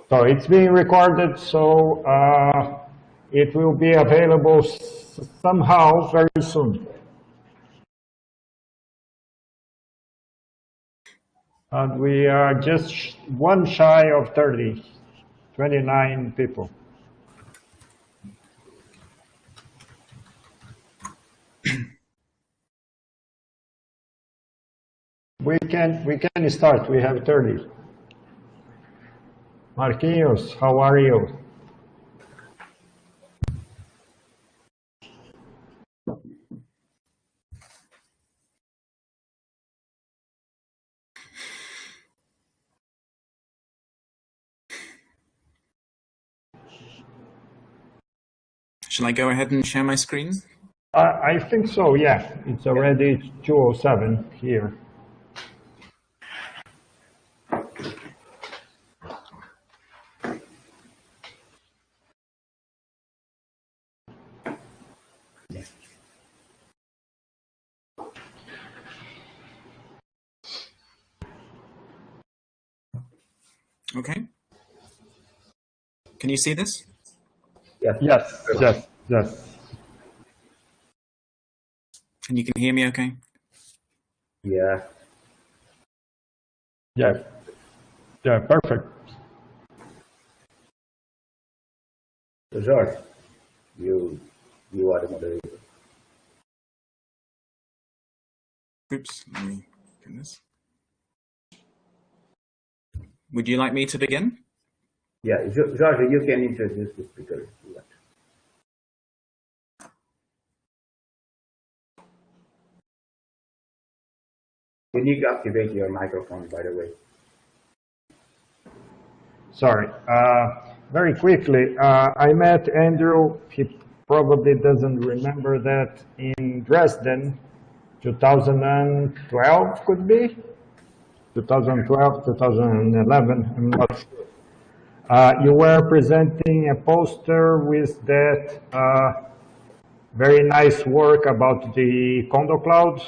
So it's being recorded, so it will be available somehow very soon. And we are just one shy of 30, 29 people. We can start. We have 30. Marquinhos, how are you? Shall I go ahead and share my screen? I think so, yeah. It's already 2:07 here. Okay. Can you see this? Yes. And you can hear me okay? Yeah. Yeah, perfect. So George, you are the moderator. Oops, let me do this. Would you like me to begin? Yeah, George, you can introduce the speaker if you want. You need to activate your microphone, by the way. Sorry. Very quickly, I met Andrew. He probably doesn't remember that in Dresden, 2012 could be? 2012, 2011, I'm not sure. You were presenting a poster with that very nice work about the condo cloud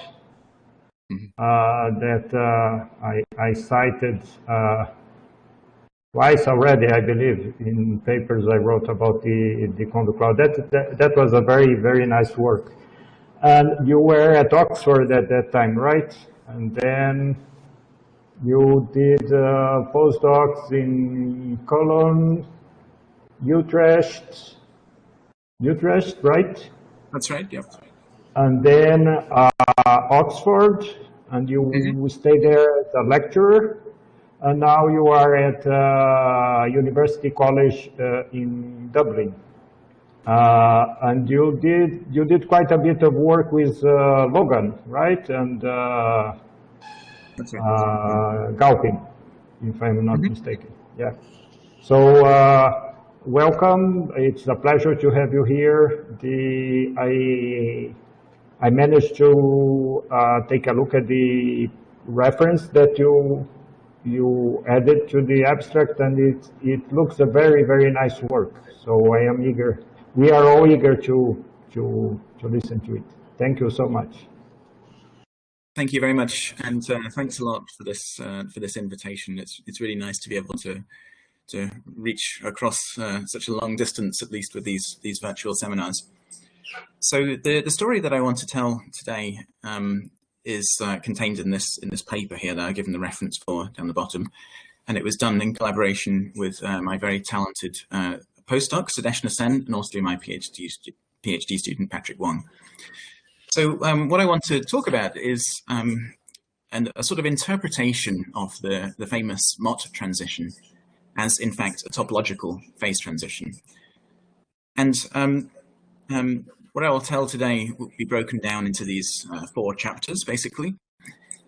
that I cited twice already, I believe, in papers I wrote about the condo cloud. That was a very, very nice work. And you were at Oxford at that time, right? And then you did postdocs in Cologne, Utrecht, right? That's right, yep. And then Oxford, and you stayed there as a lecturer. And now you are at University College in Dublin. And you did quite a bit of work with Logan, right? And That's right. Galpin, if I'm not mistaken. Yeah. So welcome. It's a pleasure to have you here. I managed to take a look at the reference that you added to the abstract, and it looks a very, very nice work. So I am eager. We are all eager to listen to it. Thank you so much. Thank you very much, and thanks a lot for this invitation. It's really nice to be able to reach across such a long distance, at least with these virtual seminars. So the story that I want to tell today is contained in this paper here that I've given the reference for down the bottom, and it was done in collaboration with my very talented postdoc Sudesh Sen, and also my PhD student Patrick Wong. So what I want to talk about is a sort of interpretation of the famous Mott transition as, in fact, a topological phase transition. And what I will tell today will be broken down into these 4 chapters, basically.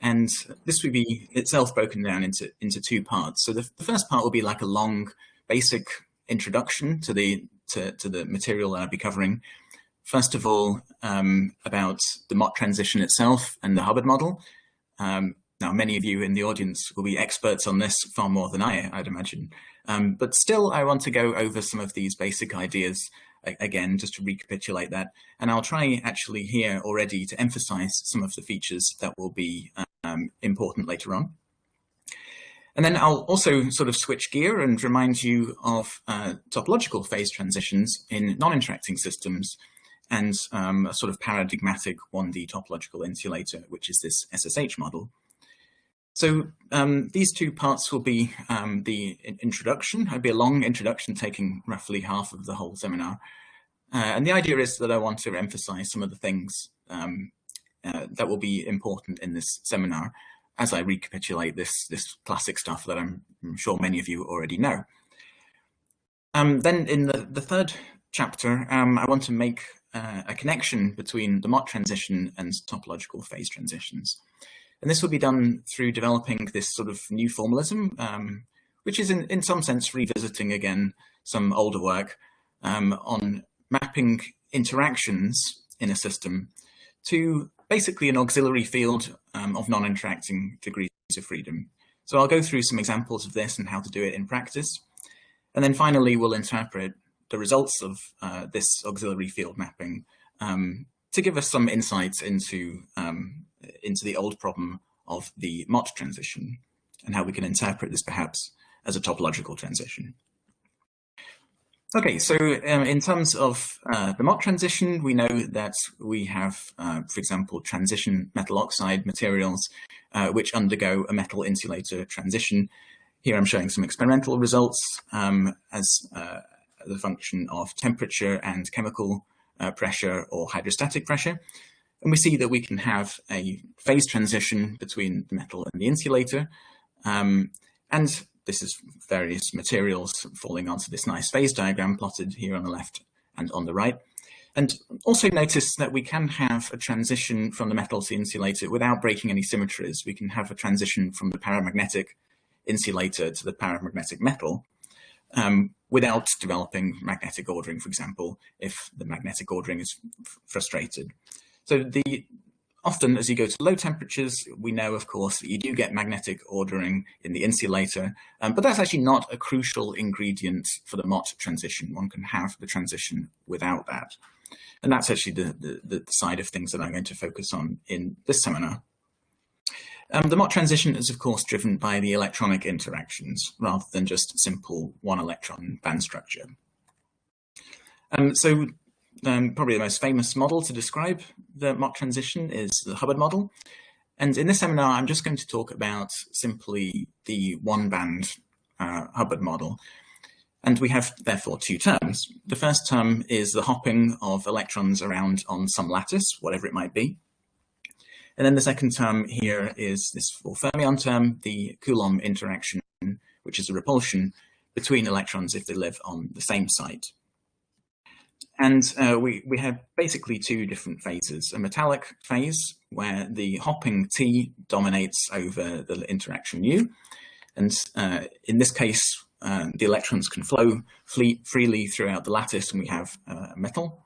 And this will be itself broken down into 2 parts. So the first part will be like a long, basic introduction to the material that I'll be covering. First of all, about the Mott transition itself and the Hubbard model. Now, many of you in the audience will be experts on this far more than I'd imagine. But still, I want to go over some of these basic ideas again, just to recapitulate that. And I'll try actually here already to emphasize some of the features that will be important later on. And then I'll also sort of switch gear and remind you of topological phase transitions in non-interacting systems and a sort of paradigmatic 1D topological insulator, which is this SSH model. So these two parts will be the introduction. It'll be a long introduction taking roughly half of the whole seminar. And the idea is that I want to emphasize some of the things that will be important in this seminar as I recapitulate this classic stuff that I'm sure many of you already know. Then in the third chapter, I want to make a connection between the Mott transition and topological phase transitions. And this will be done through developing this sort of new formalism, which is in some sense revisiting again some older work on mapping interactions in a system to basically an auxiliary field of non-interacting degrees of freedom. So I'll go through some examples of this and how to do it in practice. And then finally, we'll interpret the results of this auxiliary field mapping to give us some insights into the old problem of the Mott transition and how we can interpret this perhaps as a topological transition. Okay, so in terms of the Mott transition, we know that we have, for example, transition metal oxide materials which undergo a metal insulator transition. Here I'm showing some experimental results as the function of temperature and chemical pressure or hydrostatic pressure. And we see that we can have a phase transition between the metal and the insulator. And this is various materials falling onto this nice phase diagram plotted here on the left and on the right. And also notice that we can have a transition from the metal to the insulator without breaking any symmetries. We can have a transition from the paramagnetic insulator to the paramagnetic metal without developing magnetic ordering, for example, if the magnetic ordering is frustrated. So often as you go to low temperatures, we know, of course, that you do get magnetic ordering in the insulator, but that's actually not a crucial ingredient for the Mott transition. One can have the transition without that. And that's actually the side of things that I'm going to focus on in this seminar. The Mott transition is, of course, driven by the electronic interactions rather than just simple one-electron band structure. Probably the most famous model to describe the Mott transition is the Hubbard model. And in this seminar, I'm just going to talk about simply the one-band Hubbard model. And we have, therefore, two terms. The first term is the hopping of electrons around on some lattice, whatever it might be. And then the second term here is this for fermion term, the Coulomb interaction, which is a repulsion between electrons if they live on the same site. And we have basically two different phases, a metallic phase where the hopping T dominates over the interaction U. And in this case, the electrons can flow freely throughout the lattice and we have metal.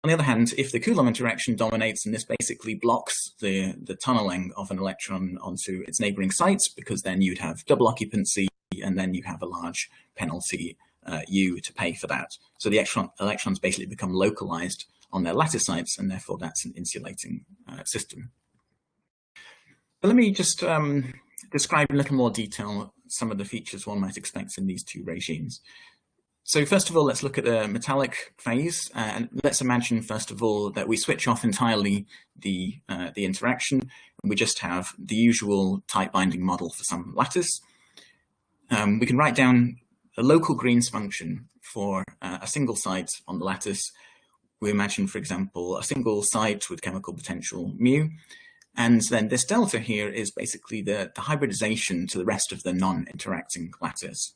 On the other hand, if the Coulomb interaction dominates, and this basically blocks the tunneling of an electron onto its neighboring sites, because then you'd have double occupancy and then you have a large penalty U to pay for that. So the electrons basically become localized on their lattice sites, and therefore that's an insulating system. But let me just describe in a little more detail some of the features one might expect in these two regimes. So first of all, let's look at the metallic phase, and let's imagine first of all that we switch off entirely the interaction, and we just have the usual tight binding model for some lattice. We can write down a local Green's function for a single site on the lattice. We imagine, for example, a single site with chemical potential mu, and then this delta here is basically the hybridization to the rest of the non-interacting lattice.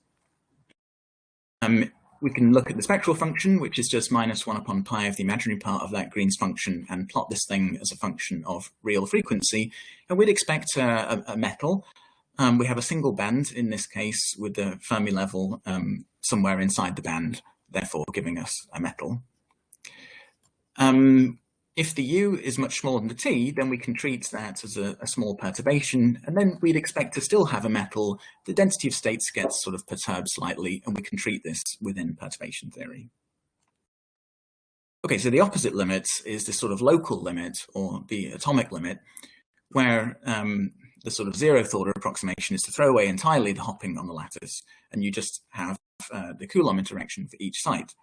We can look at the spectral function, which is just -1 upon pi of the imaginary part of that Green's function, and plot this thing as a function of real frequency. And we'd expect a metal. We have a single band in this case with the Fermi level somewhere inside the band, therefore giving us a metal. If the U is much smaller than the T, then we can treat that as a small perturbation, and then we'd expect to still have a metal. The density of states gets sort of perturbed slightly, and we can treat this within perturbation theory. Okay, so the opposite limit is this sort of local limit, or the atomic limit, where the sort of zeroth order approximation is to throw away entirely the hopping on the lattice, and you just have the Coulomb interaction for each site.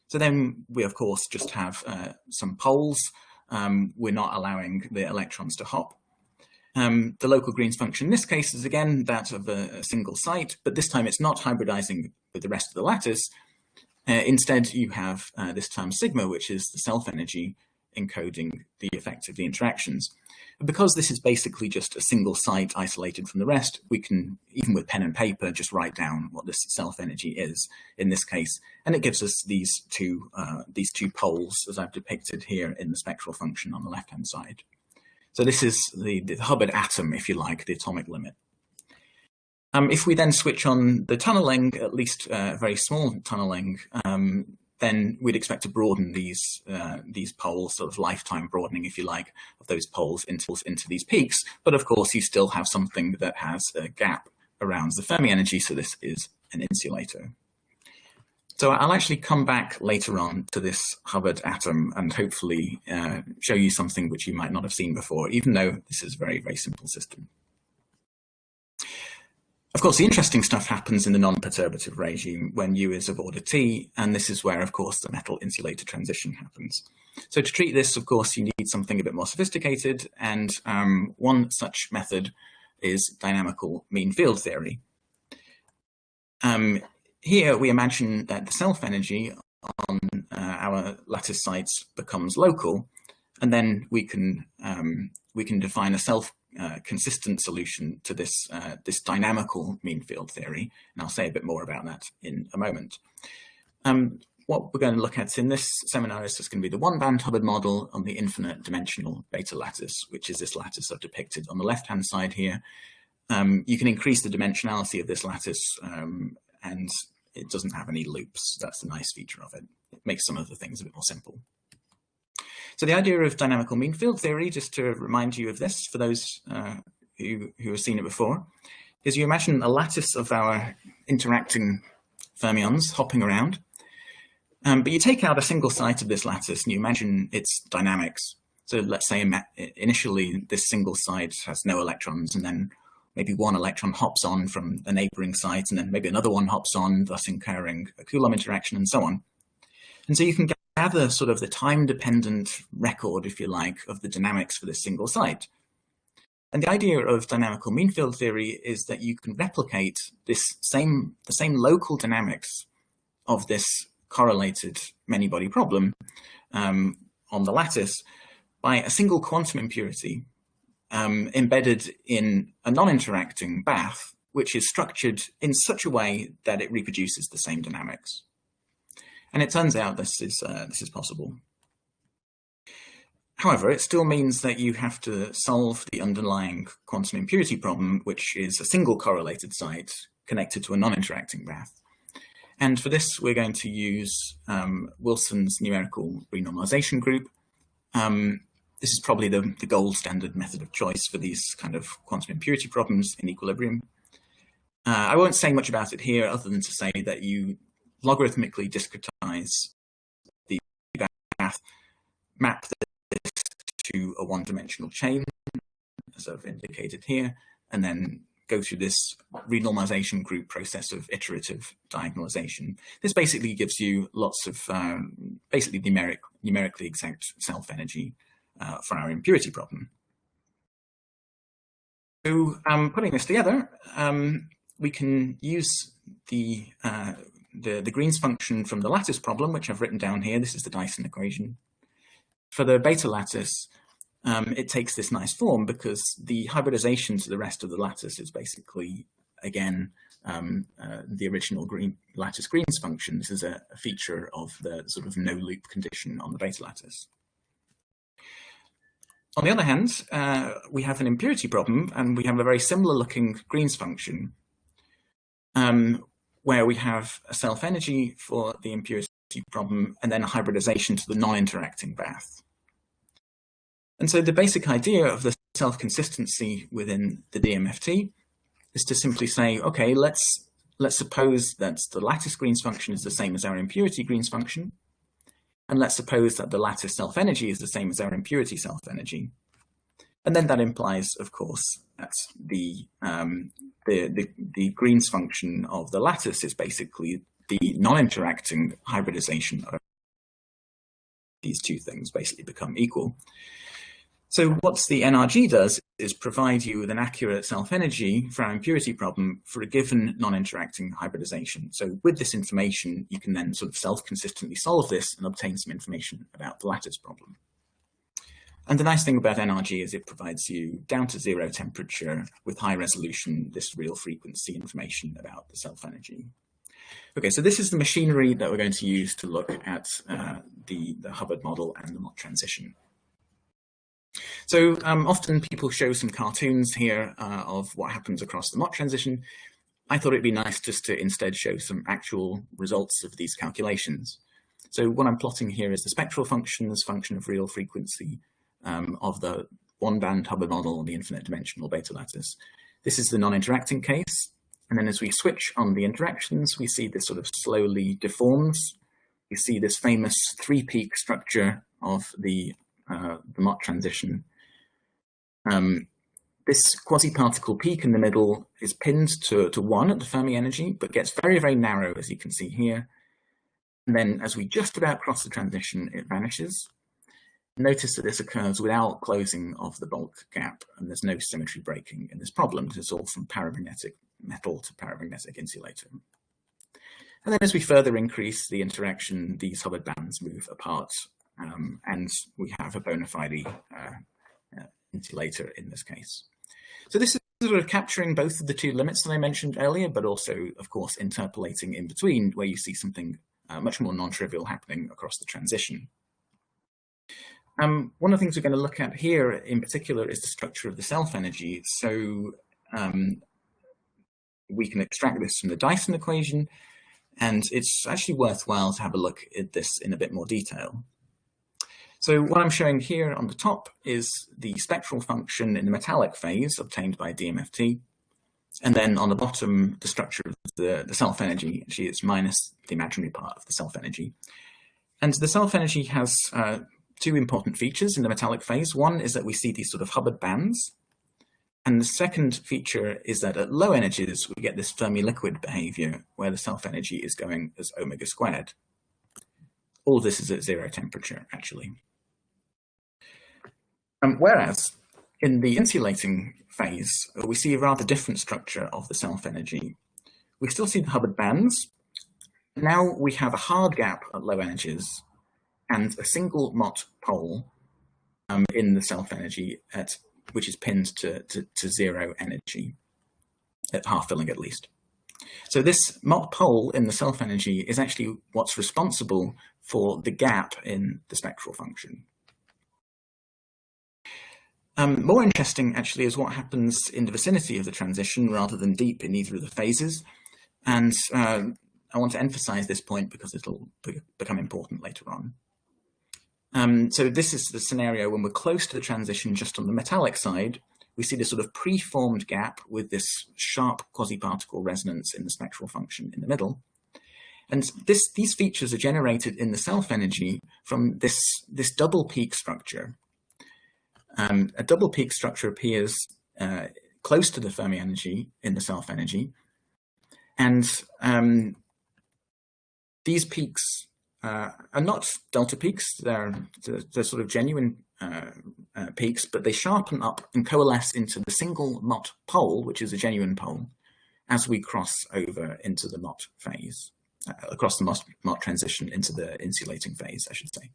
So then we, of course, just have some poles. We're not allowing the electrons to hop. The local Green's function in this case is again that of a single site, but this time it's not hybridizing with the rest of the lattice. Instead, you have this term sigma, which is the self-energy encoding the effect of the interactions. But because this is basically just a single site isolated from the rest, we can, even with pen and paper, just write down what this self-energy is in this case, and it gives us these two poles, as I've depicted here in the spectral function on the left-hand side. So this is the Hubbard atom, if you like, the atomic limit. If we then switch on the tunneling, at least very small tunneling, then we'd expect to broaden these poles, sort of lifetime broadening, if you like, of those poles into these peaks. But of course, you still have something that has a gap around the Fermi energy, so this is an insulator. So I'll actually come back later on to this Hubbard atom and hopefully show you something which you might not have seen before, even though this is a very, very simple system. Of course, the interesting stuff happens in the non-perturbative regime when U is of order T, and this is where, of course, the metal-insulator transition happens. So to treat this, of course, you need something a bit more sophisticated, and one such method is dynamical mean field theory. Here we imagine that the self-energy on our lattice sites becomes local, and then we can define a consistent solution to this dynamical mean field theory, and I'll say a bit more about that in a moment. What we're going to look at in this seminar is just going to be the one-band Hubbard model on the infinite dimensional beta lattice, which is this lattice I've depicted on the left-hand side here. You can increase the dimensionality of this lattice, and it doesn't have any loops. That's the nice feature of it. It makes some of the things a bit more simple. So the idea of dynamical mean field theory, just to remind you of this, for those who have seen it before, is you imagine a lattice of our interacting fermions hopping around, but you take out a single site of this lattice and you imagine its dynamics. So let's say initially this single site has no electrons, and then maybe one electron hops on from a neighboring site, and then maybe another one hops on, thus incurring a Coulomb interaction and so on. And so you can gather sort of the time-dependent record, if you like, of the dynamics for this single site. And the idea of dynamical mean field theory is that you can replicate the same local dynamics of this correlated many-body problem on the lattice by a single quantum impurity embedded in a non-interacting bath, which is structured in such a way that it reproduces the same dynamics. And it turns out this is possible. However, it still means that you have to solve the underlying quantum impurity problem, which is a single correlated site connected to a non-interacting bath. And for this, we're going to use Wilson's numerical renormalization group. This is probably the gold standard method of choice for these kind of quantum impurity problems in equilibrium. I won't say much about it here other than to say that you logarithmically discretize the bath, map this to a one-dimensional chain, as I've indicated here, and then go through this renormalization group process of iterative diagonalization. This basically gives you lots of basically numerically exact self-energy for our impurity problem. So putting this together, we can use the Green's function from the lattice problem, which I've written down here. This is the Dyson equation. For the beta lattice, it takes this nice form because the hybridization to the rest of the lattice is basically, again, the original lattice Green's function. This is a feature of the sort of no loop condition on the beta lattice. On the other hand, we have an impurity problem, and we have a very similar looking Green's function, where we have a self-energy for the impurity problem and then a hybridization to the non-interacting bath. And so the basic idea of the self-consistency within the DMFT is to simply say, okay, let's suppose that the lattice Green's function is the same as our impurity Green's function, and let's suppose that the lattice self-energy is the same as our impurity self-energy. And then that implies, of course, that the Green's function of the lattice is basically the non-interacting hybridization of these two things basically become equal. So what the NRG does is provide you with an accurate self-energy for our impurity problem for a given non-interacting hybridization. So with this information, you can then sort of self-consistently solve this and obtain some information about the lattice problem. And the nice thing about NRG is it provides you down to 0 temperature with high resolution, this real frequency information about the self-energy. Okay, so this is the machinery that we're going to use to look at the Hubbard model and the Mott transition. So often people show some cartoons here of what happens across the Mott transition. I thought it'd be nice just to instead show some actual results of these calculations. So what I'm plotting here is the spectral function as function of real frequency of the one-band Hubbard model, the infinite dimensional beta lattice. This is the non-interacting case. And then as we switch on the interactions, we see this sort of slowly deforms. You see this famous three-peak structure of the Mott transition. This quasi-particle peak in the middle is pinned to 1 at the Fermi energy, but gets very, very narrow, as you can see here. And then as we just about cross the transition, it vanishes. Notice that this occurs without closing of the bulk gap, and there's no symmetry breaking in this problem. This is all from paramagnetic metal to paramagnetic insulator. And then as we further increase the interaction, these Hubbard bands move apart, and we have a bona fide insulator in this case. So this is sort of capturing both of the two limits that I mentioned earlier, but also, of course, interpolating in between, where you see something much more non-trivial happening across the transition. One of the things we're going to look at here in particular is the structure of the self-energy. So we can extract this from the Dyson equation, and it's actually worthwhile to have a look at this in a bit more detail. So what I'm showing here on the top is the spectral function in the metallic phase obtained by DMFT. And then on the bottom, the structure of the self-energy. Actually, it's minus the imaginary part of the self-energy. And the self-energy has two important features in the metallic phase. One is that we see these sort of Hubbard bands. And the second feature is that at low energies, we get this Fermi liquid behavior where the self-energy is going as omega squared. All of this is at 0 temperature, actually. Whereas in the insulating phase, we see a rather different structure of the self-energy. We still see the Hubbard bands. Now we have a hard gap at low energies and a single Mott pole in the self-energy which is pinned to 0 energy, at half filling at least. So this Mott pole in the self-energy is actually what's responsible for the gap in the spectral function. More interesting, actually, is what happens in the vicinity of the transition rather than deep in either of the phases. And I want to emphasize this point because it'll become important later on. So this is the scenario when we're close to the transition just on the metallic side. We see this sort of preformed gap with this sharp quasi-particle resonance in the spectral function in the middle. And these features are generated in the self-energy from this double peak structure. A double peak structure appears close to the Fermi energy in the self-energy. And these peaks are not delta peaks. They're sort of genuine peaks, but they sharpen up and coalesce into the single Mott pole, which is a genuine pole, as we cross over into the Mott phase, across the Mott transition into the insulating phase, I should say.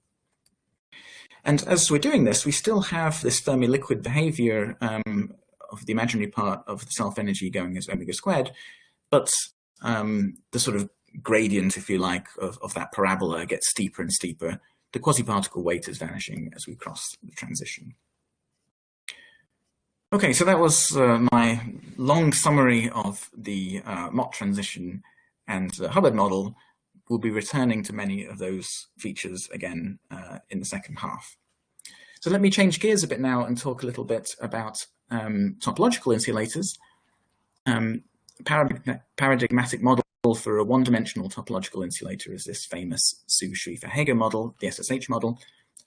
And as we're doing this, we still have this Fermi liquid behavior of the imaginary part of the self-energy going as omega squared, but the sort of gradient, if you like, of that parabola gets steeper and steeper. The quasi-particle weight is vanishing as we cross the transition. Okay, so that was my long summary of the Mott transition and the Hubbard model. We'll be returning to many of those features again in the second half. So let me change gears a bit now and talk a little bit about topological insulators. Paradigmatic model for a one-dimensional topological insulator is this famous Sue Schrieffer-Heger model, the SSH model.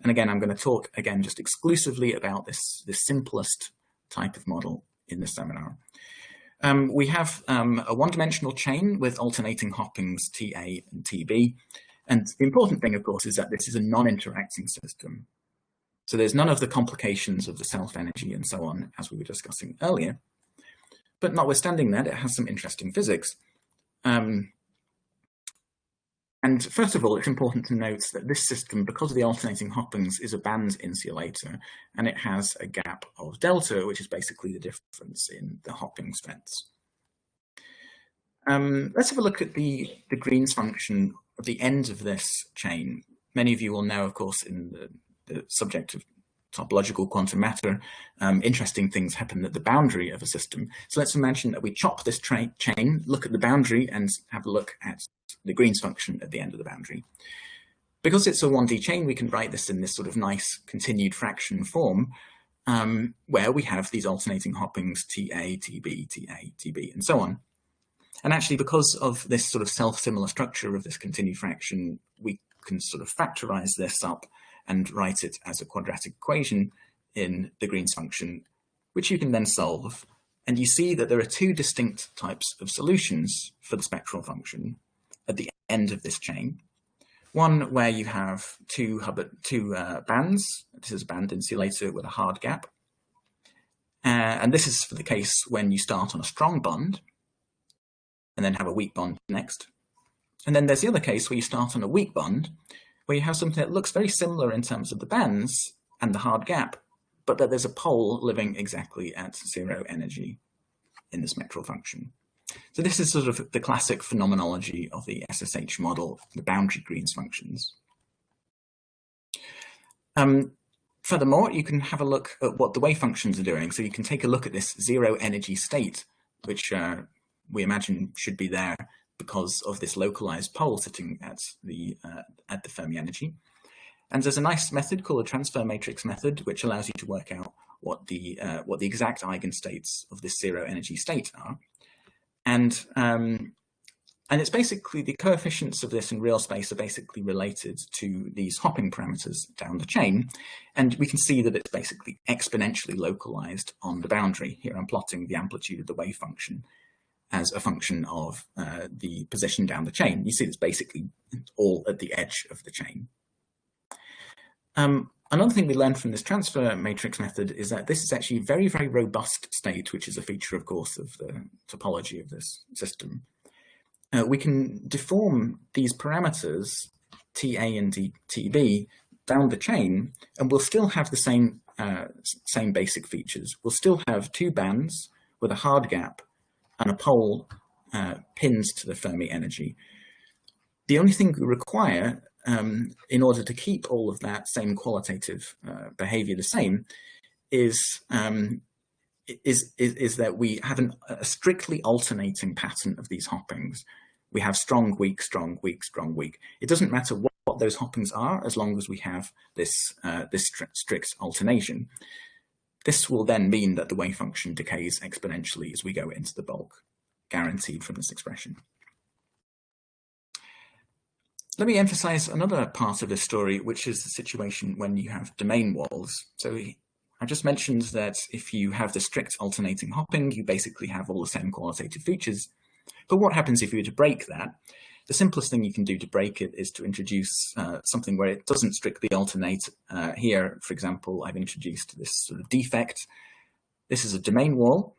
And again, I'm going to talk again just exclusively about this simplest type of model in this seminar. We have a one-dimensional chain with alternating hoppings TA and TB. And the important thing, of course, is that this is a non-interacting system. So there's none of the complications of the self-energy and so on, as we were discussing earlier. But notwithstanding that, it has some interesting physics. And first of all, it's important to note that this system, because of the alternating hoppings, is a band insulator, and it has a gap of delta, which is basically the difference in the hopping strengths. Let's have a look at the Green's function at the end of this chain. Many of you will know, of course, in the subject of topological quantum matter, interesting things happen at the boundary of a system. So let's imagine that we chop this chain, look at the boundary, and have a look at the Green's function at the end of the boundary. Because it's a 1D chain, we can write this in this sort of nice continued fraction form, where we have these alternating hoppings TA, TB, TA, TB, and so on. And actually, because of this sort of self-similar structure of this continued fraction, we can sort of factorize this up and write it as a quadratic equation in the Green's function, which you can then solve. And you see that there are two distinct types of solutions for the spectral function at the end of this chain. One where you have two bands. This is a band insulator with a hard gap. And this is for the case when you start on a strong bond and then have a weak bond next. And then there's the other case where you start on a weak bond, where you have something that looks very similar in terms of the bands and the hard gap, but that there's a pole living exactly at 0 energy in the spectral function. So this is sort of the classic phenomenology of the SSH model, the boundary Green's functions. Furthermore, you can have a look at what the wave functions are doing. So you can take a look at this 0 energy state, which we imagine should be there because of this localized pole sitting at the Fermi energy. And there's a nice method called a transfer matrix method, which allows you to work out what the exact eigenstates of this 0 energy state are. And it's basically the coefficients of this in real space are basically related to these hopping parameters down the chain. And we can see that it's basically exponentially localized on the boundary. Here I'm plotting the amplitude of the wave function as a function of the position down the chain. You see it's basically all at the edge of the chain. Another thing we learned from this transfer matrix method is that this is actually a very, very robust state, which is a feature, of course, of the topology of this system. We can deform these parameters, TA and TB, down the chain, and we'll still have the same basic features. We'll still have two bands with a hard gap and a pole pinned to the Fermi energy. The only thing we require in order to keep all of that same qualitative behavior the same is that we have a strictly alternating pattern of these hoppings. We have strong, weak, strong, weak, strong, weak. It doesn't matter what those hoppings are as long as we have this strict alternation. This will then mean that the wave function decays exponentially as we go into the bulk, guaranteed from this expression. Let me emphasize another part of this story, which is the situation when you have domain walls. So I just mentioned that if you have the strict alternating hopping, you basically have all the same qualitative features. But what happens if you were to break that? The simplest thing you can do to break it is to introduce something where it doesn't strictly alternate. Here, for example, I've introduced this sort of defect. This is a domain wall.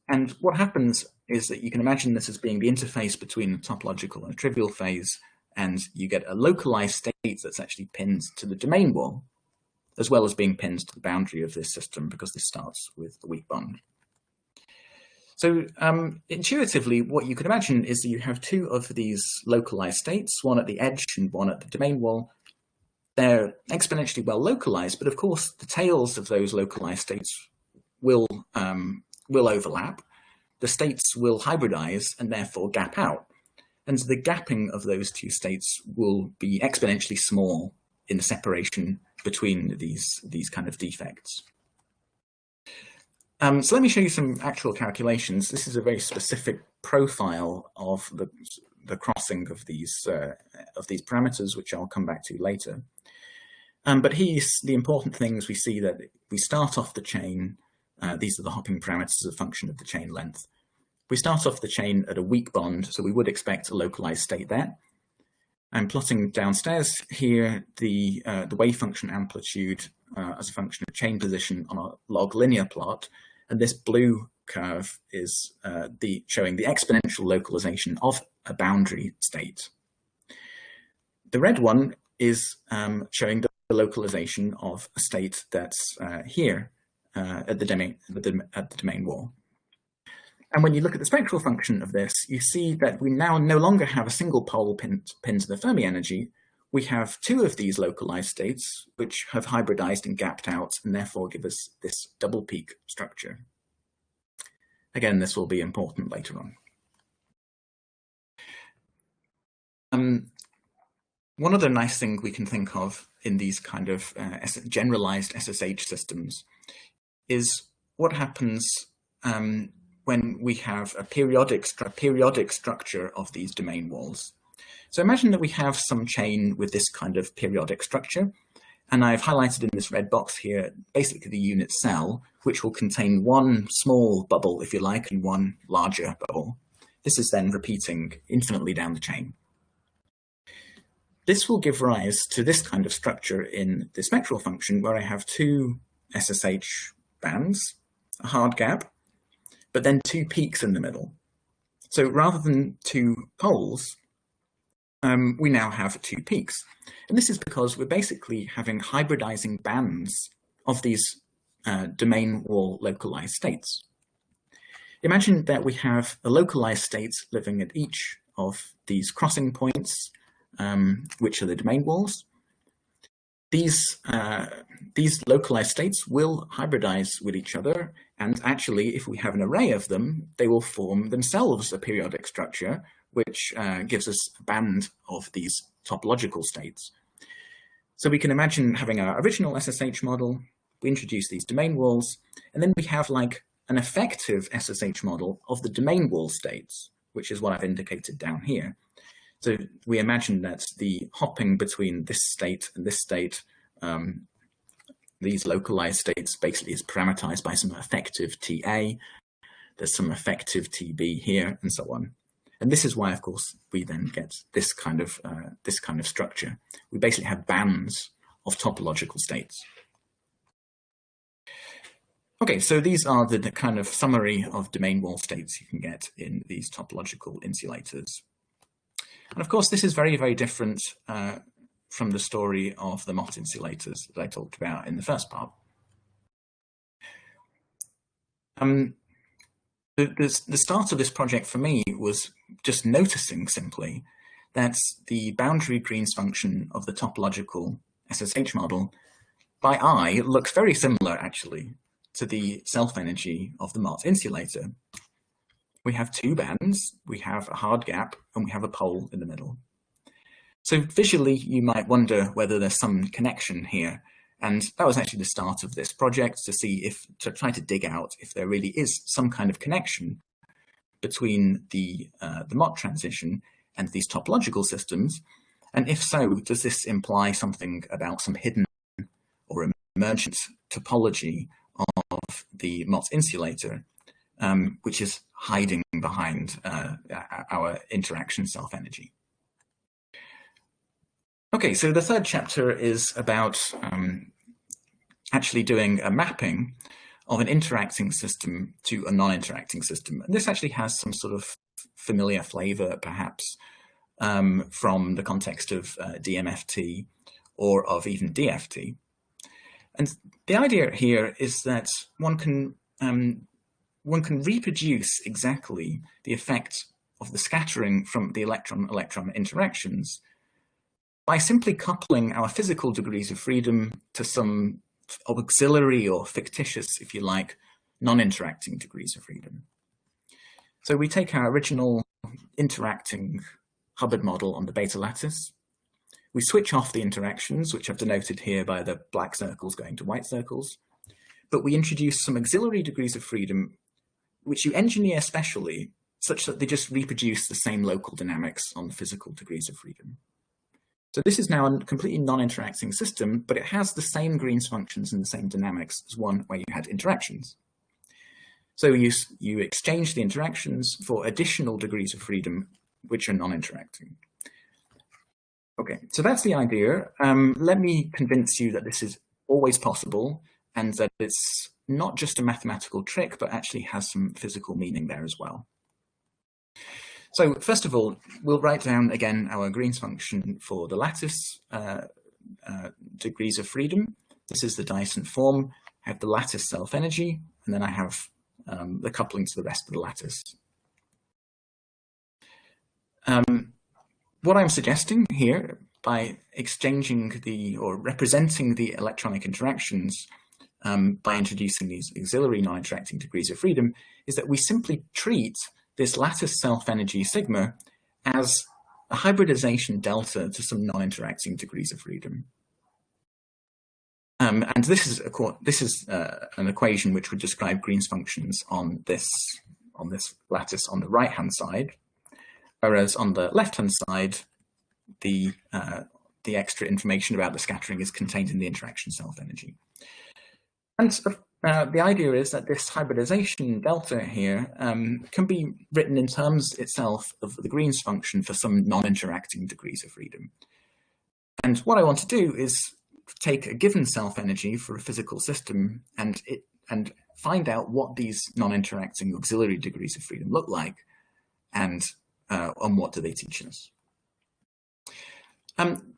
And what happens is that you can imagine this as being the interface between a topological and a trivial phase, and you get a localized state that's actually pinned to the domain wall, as well as being pinned to the boundary of this system, because this starts with the weak bond. So intuitively, what you could imagine is that you have two of these localized states, one at the edge and one at the domain wall. They're exponentially well localized, but of course, the tails of those localized states will overlap. The states will hybridize and therefore gap out. And so the gapping of those two states will be exponentially small in the separation between these kind of defects. So let me show you some actual calculations. This is a very specific profile of the crossing of these parameters, which I'll come back to later. But here's the important things. We see that we start off the chain. These are the hopping parameters as a function of the chain length. We start off the chain at a weak bond, so we would expect a localized state there. I'm plotting downstairs here the wave function amplitude as a function of chain position on a log linear plot, and this blue curve is showing the exponential localization of a boundary state. The red one is showing the localization of a state that's here at the domain wall. And when you look at the spectral function of this, you see that we now no longer have a single pole pinned to the Fermi energy. We have two of these localized states, which have hybridized and gapped out, and therefore give us this double peak structure. Again, this will be important later on. One other nice thing we can think of in these kind of generalized SSH systems is what happens when we have a periodic structure of these domain walls. So imagine that we have some chain with this kind of periodic structure, and I've highlighted in this red box here basically the unit cell, which will contain one small bubble, if you like, and one larger bubble. This is then repeating infinitely down the chain. This will give rise to this kind of structure in the spectral function, where I have two SSH bands, a hard gap, but then two peaks in the middle. So rather than two poles, we now have two peaks. And this is because we're basically having hybridizing bands of these domain wall localized states. Imagine that we have a localized state living at each of these crossing points, which are the domain walls. These localized states will hybridize with each other, and actually, if we have an array of them, they will form themselves a periodic structure, which gives us a band of these topological states. So we can imagine having our original SSH model, we introduce these domain walls, and then we have like an effective SSH model of the domain wall states, which is what I've indicated down here. So we imagine that the hopping between this state and this state, these localized states basically is parameterized by some effective TA. There's some effective TB here, and so on. And this is why, of course, we then get this kind of structure. We basically have bands of topological states. Okay, so these are the kind of summary of domain wall states you can get in these topological insulators. And of course, this is very, very different from the story of the Mott insulators that I talked about in the first part. The start of this project for me was just noticing simply that the boundary Green's function of the topological SSH model by eye looks very similar actually to the self-energy of the Mott insulator. We have two bands, we have a hard gap, and we have a pole in the middle. So visually, you might wonder whether there's some connection here. And that was actually the start of this project, to try to dig out if there really is some kind of connection between the Mott transition and these topological systems. And if so, does this imply something about some hidden or emergent topology of the Mott insulator, which is hiding behind our interaction self-energy? Okay, so the third chapter is about actually doing a mapping of an interacting system to a non-interacting system. And this actually has some sort of familiar flavor, perhaps, from the context of DMFT or of even DFT. And the idea here is that one can reproduce exactly the effect of the scattering from the electron-electron interactions by simply coupling our physical degrees of freedom to some auxiliary or fictitious, if you like, non-interacting degrees of freedom. So we take our original interacting Hubbard model on the beta lattice. We switch off the interactions, which I've denoted here by the black circles going to white circles, but we introduce some auxiliary degrees of freedom, which you engineer specially such that they just reproduce the same local dynamics on the physical degrees of freedom. So this is now a completely non-interacting system, but it has the same Green's functions and the same dynamics as one where you had interactions. So you exchange the interactions for additional degrees of freedom, which are non-interacting. Okay, so that's the idea. Let me convince you that this is always possible and that it's not just a mathematical trick, but actually has some physical meaning there as well. So first of all, we'll write down again our Green's function for the lattice degrees of freedom. This is the Dyson form. I have the lattice self-energy, and then I have the coupling to the rest of the lattice. What I'm suggesting here, by exchanging or representing the electronic interactions by introducing these auxiliary non-interacting degrees of freedom, is that we simply treat this lattice self-energy sigma as a hybridization delta to some non-interacting degrees of freedom. And this is an equation which would describe Green's functions on this lattice on the right-hand side, whereas on the left-hand side, the extra information about the scattering is contained in the interaction self-energy. And the idea is that this hybridization delta here can be written in terms itself of the Green's function for some non-interacting degrees of freedom. And what I want to do is take a given self-energy for a physical system and find out what these non-interacting auxiliary degrees of freedom look like, and what do they teach us.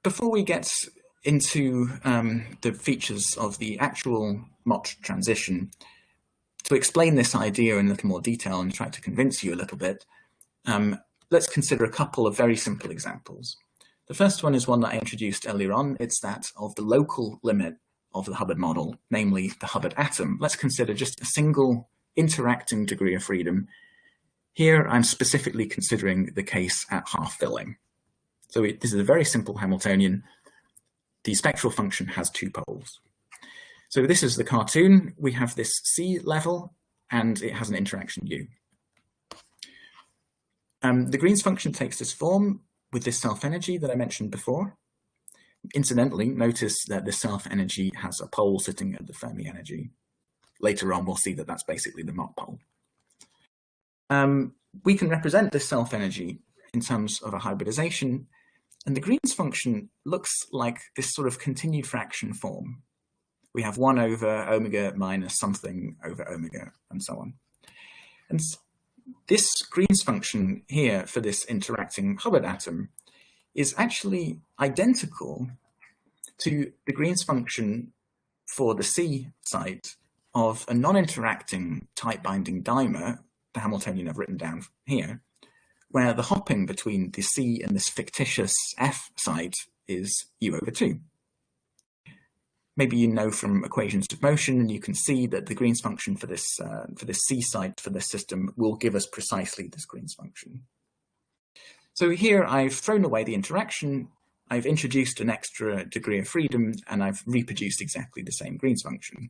Before we get into the features of the actual Mott transition, to explain this idea in a little more detail and try to convince you a little bit, let's consider a couple of very simple examples. The first one is one that I introduced earlier on. It's that of the local limit of the Hubbard model, namely the Hubbard atom. Let's consider just a single interacting degree of freedom. Here, I'm specifically considering the case at half filling. So this is a very simple Hamiltonian. The spectral function has two poles. So this is the cartoon. We have this C level, and it has an interaction U. The Green's function takes this form with this self-energy that I mentioned before. Incidentally, notice that the self-energy has a pole sitting at the Fermi energy. Later on, we'll see that that's basically the Mott pole. We can represent this self-energy in terms of a hybridization, and the Green's function looks like this sort of continued fraction form. We have 1 over omega minus something over omega, and so on. And this Green's function here for this interacting Hubbard atom is actually identical to the Green's function for the C site of a non-interacting tight-binding dimer, the Hamiltonian I've written down here, where the hopping between the C and this fictitious F site is U over 2. Maybe you know from equations of motion, and you can see that the Green's function for this C site for this system will give us precisely this Green's function. So here I've thrown away the interaction, I've introduced an extra degree of freedom, and I've reproduced exactly the same Green's function.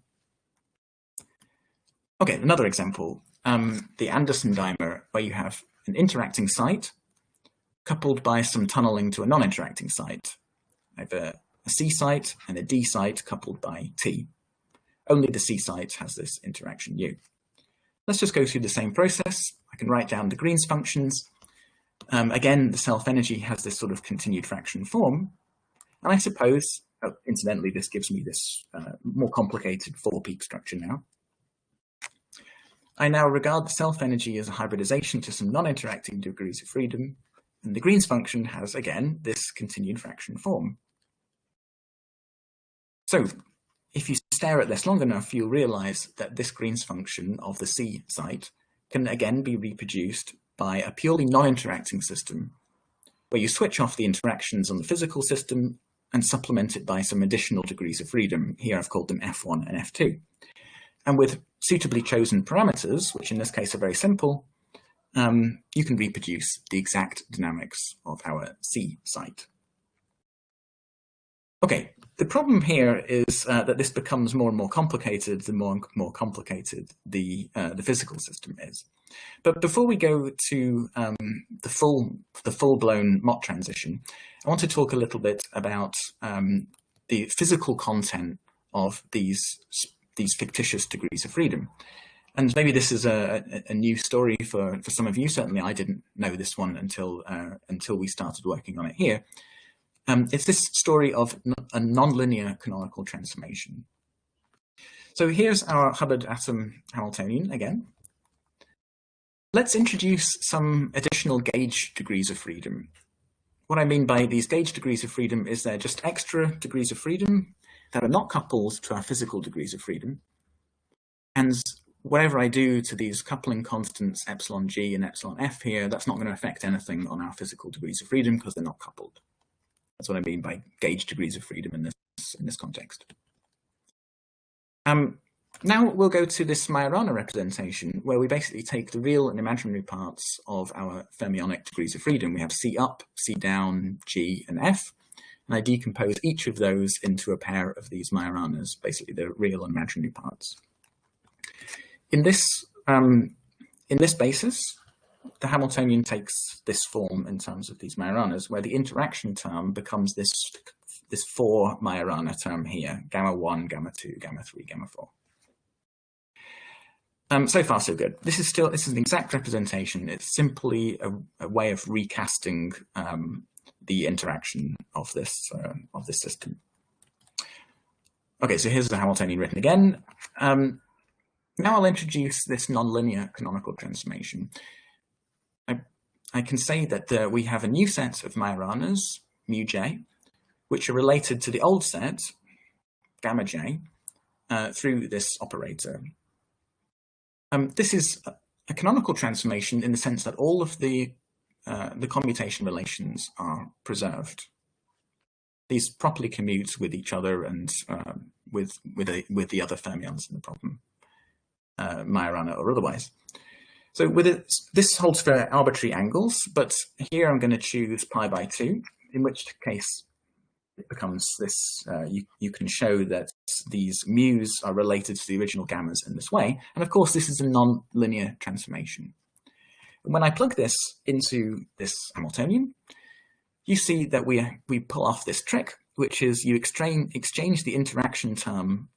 Okay, another example, the Anderson dimer, where you have an interacting site coupled by some tunneling to a non-interacting site. I have a C site and a D site coupled by T. Only the C site has this interaction U. Let's just go through the same process. I can write down the Green's functions. Again, the self-energy has this sort of continued fraction form. And I suppose, incidentally, this gives me this more complicated four-peak structure now. I now regard the self-energy as a hybridization to some non-interacting degrees of freedom. And the Green's function has, again, this continued fraction form. So if you stare at this long enough, you'll realize that this Green's function of the C site can again be reproduced by a purely non-interacting system, where you switch off the interactions on the physical system and supplement it by some additional degrees of freedom. Here I've called them F1 and F2. And with suitably chosen parameters, which in this case are very simple, you can reproduce the exact dynamics of our C site. Okay, The problem here is that this becomes more and more complicated the more complicated the physical system is. But before we go to the full-blown Mott transition, I want to talk a little bit about the physical content of these fictitious degrees of freedom. And maybe this is a new story for some of you. Certainly, I didn't know this one until we started working on it here. It's this story of a nonlinear canonical transformation. So here's our Hubbard atom Hamiltonian again. Let's introduce some additional gauge degrees of freedom. What I mean by these gauge degrees of freedom is they're just extra degrees of freedom that are not coupled to our physical degrees of freedom. And whatever I do to these coupling constants epsilon g and epsilon f here, that's not going to affect anything on our physical degrees of freedom because they're not coupled. That's what I mean by gauge degrees of freedom in this context. Now we'll go to this Majorana representation, where we basically take the real and imaginary parts of our fermionic degrees of freedom. We have C up, C down, G, and F, and I decompose each of those into a pair of these Majoranas, basically the real and imaginary parts. In this basis, the Hamiltonian takes this form in terms of these Majoranas, where the interaction term becomes this 4 Majorana term here, gamma 1, gamma 2, gamma 3, gamma 4. So far, so good. This is an exact representation. It's simply a way of recasting the interaction of this system. Okay, so here's the Hamiltonian written again. Now I'll introduce this nonlinear canonical transformation. I can say that we have a new set of Majoranas, mu j, which are related to the old set, gamma j, through this operator. This is a canonical transformation in the sense that all of the commutation relations are preserved. These properly commute with each other and with the other fermions in the problem, Majorana or otherwise. So this holds for arbitrary angles, but here I'm going to choose pi by 2, in which case it becomes this, you can show that these mu's are related to the original gammas in this way. And of course, this is a non-linear transformation. And when I plug this into this Hamiltonian, you see that we pull off this trick, which is you exchange the interaction term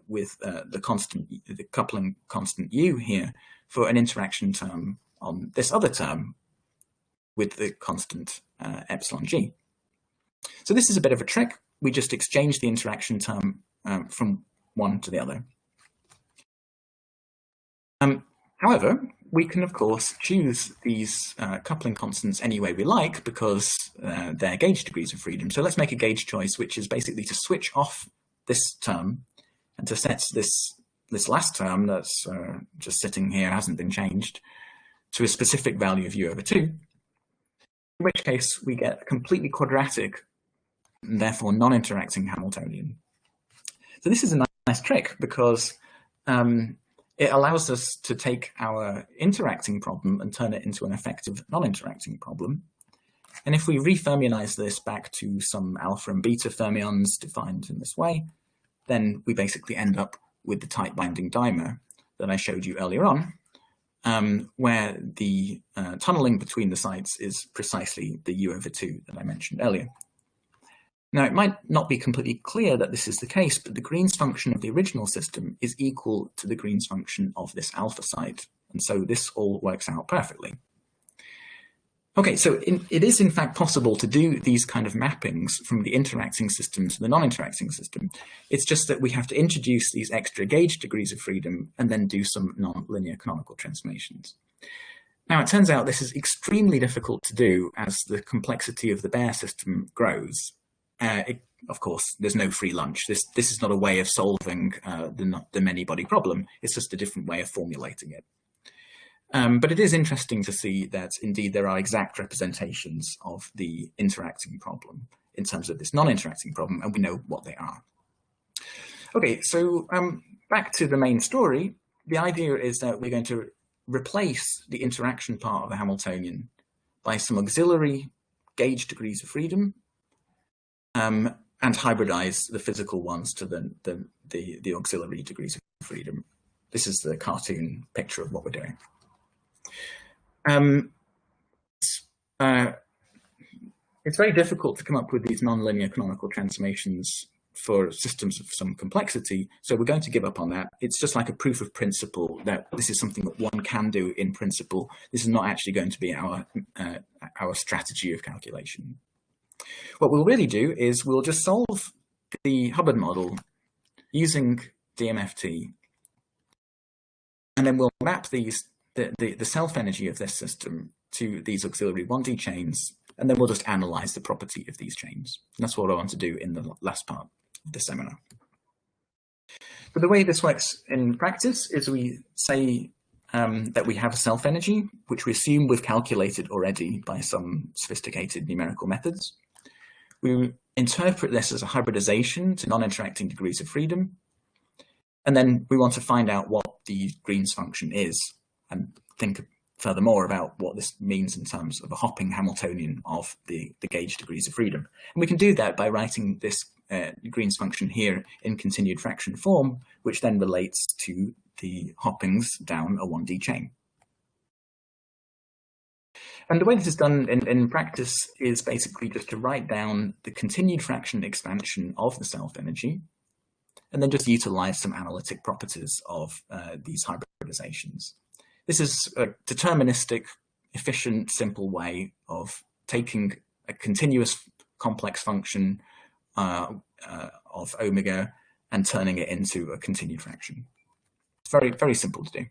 with the coupling constant u here for an interaction term on this other term with the constant epsilon g. So this is a bit of a trick. We just exchange the interaction term from one to the other. However, we can, of course, choose these coupling constants any way we like because they're gauge degrees of freedom. So let's make a gauge choice, which is basically to switch off this term and to set this last term that's just sitting here, hasn't been changed, to a specific value of u over 2, in which case we get a completely quadratic and therefore non-interacting Hamiltonian. So this is a nice trick because it allows us to take our interacting problem and turn it into an effective non-interacting problem. And if we refermionize this back to some alpha and beta fermions defined in this way, then we basically end up with the tight binding dimer that I showed you earlier on, where the tunneling between the sites is precisely the u over 2 that I mentioned earlier. Now, it might not be completely clear that this is the case, but the Green's function of the original system is equal to the Green's function of this alpha site. And so this all works out perfectly. Okay, so it is in fact possible to do these kind of mappings from the interacting system to the non-interacting system. It's just that we have to introduce these extra gauge degrees of freedom and then do some non-linear canonical transformations. Now, it turns out this is extremely difficult to do as the complexity of the Baire system grows. Of course, there's no free lunch. This is not a way of solving the many-body problem. It's just a different way of formulating it. But it is interesting to see that indeed there are exact representations of the interacting problem in terms of this non-interacting problem, and we know what they are. Okay, so back to the main story. The idea is that we're going to replace the interaction part of the Hamiltonian by some auxiliary gauge degrees of freedom. and hybridize the physical ones to the auxiliary degrees of freedom. This is the cartoon picture of what we're doing. It's very difficult to come up with these nonlinear canonical transformations for systems of some complexity, so we're going to give up on that. It's just like a proof of principle that this is something that one can do in principle. This is not actually going to be our strategy of calculation. What we'll really do is we'll just solve the Hubbard model using DMFT, and then we'll map the self-energy of this system to these auxiliary 1D chains, and then we'll just analyze the property of these chains. And that's what I want to do in the last part of the seminar. But the way this works in practice is we say that we have a self-energy, which we assume we've calculated already by some sophisticated numerical methods. We interpret this as a hybridization to non-interacting degrees of freedom. And then we want to find out what the Green's function is and think furthermore about what this means in terms of a hopping Hamiltonian of the gauge degrees of freedom. And we can do that by writing this Green's function here in continued fraction form, which then relates to the hoppings down a 1D chain. And the way this is done in practice is basically just to write down the continued fraction expansion of the self-energy, and then just utilize some analytic properties of these hybridizations. This is a deterministic, efficient, simple way of taking a continuous complex function of omega and turning it into a continued fraction. It's very, very simple to do.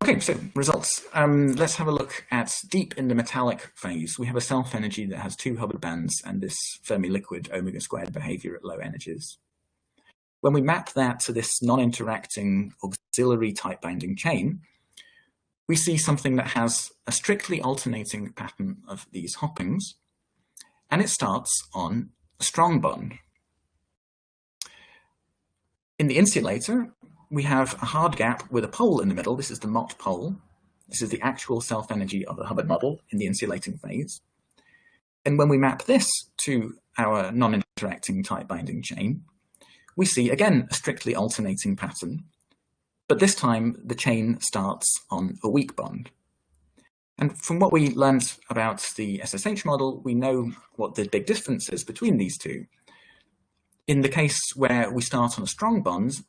Okay, so results. Let's have a look at deep in the metallic phase. We have a self-energy that has 2 Hubbard bands and this Fermi-liquid omega squared behavior at low energies. When we map that to this non-interacting auxiliary type binding chain, we see something that has a strictly alternating pattern of these hoppings, and it starts on a strong bond. In the insulator, we have a hard gap with a pole in the middle. This is the Mott pole. This is the actual self-energy of the Hubbard model in the insulating phase. And when we map this to our non-interacting type binding chain, we see again a strictly alternating pattern, but this time the chain starts on a weak bond. And from what we learned about the SSH model, we know what the big difference is between these two. In the case where we start on a strong bond,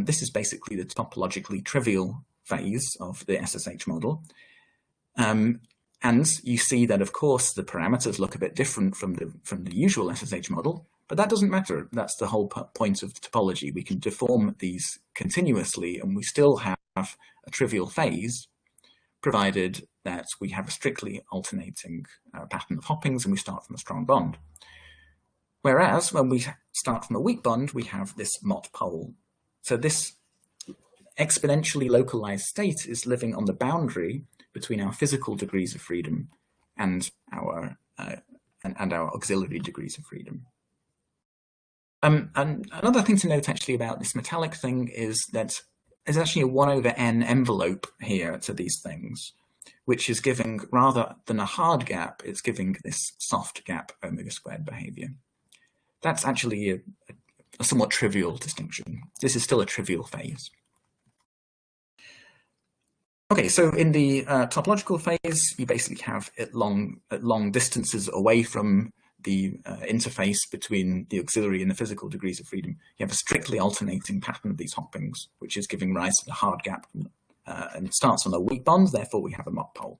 this is basically the topologically trivial phase of the SSH model. And you see that, of course, the parameters look a bit different from the usual SSH model, but that doesn't matter. That's the whole point of topology. We can deform these continuously, and we still have a trivial phase, provided that we have a strictly alternating pattern of hoppings and we start from a strong bond. Whereas when we start from a weak bond, we have this Mott pole. So this exponentially localized state is living on the boundary between our physical degrees of freedom and our auxiliary degrees of freedom. And another thing to note actually about this metallic thing is that there's actually a 1/n envelope here to these things, which is giving, rather than a hard gap, it's giving this soft gap omega squared behavior. That's actually a somewhat trivial distinction. This is still a trivial phase. Okay, so in the topological phase, you basically have at long distances away from the interface between the auxiliary and the physical degrees of freedom. You have a strictly alternating pattern of these hoppings, which is giving rise to the hard gap, and it starts on a weak bond, therefore we have a Mott pole.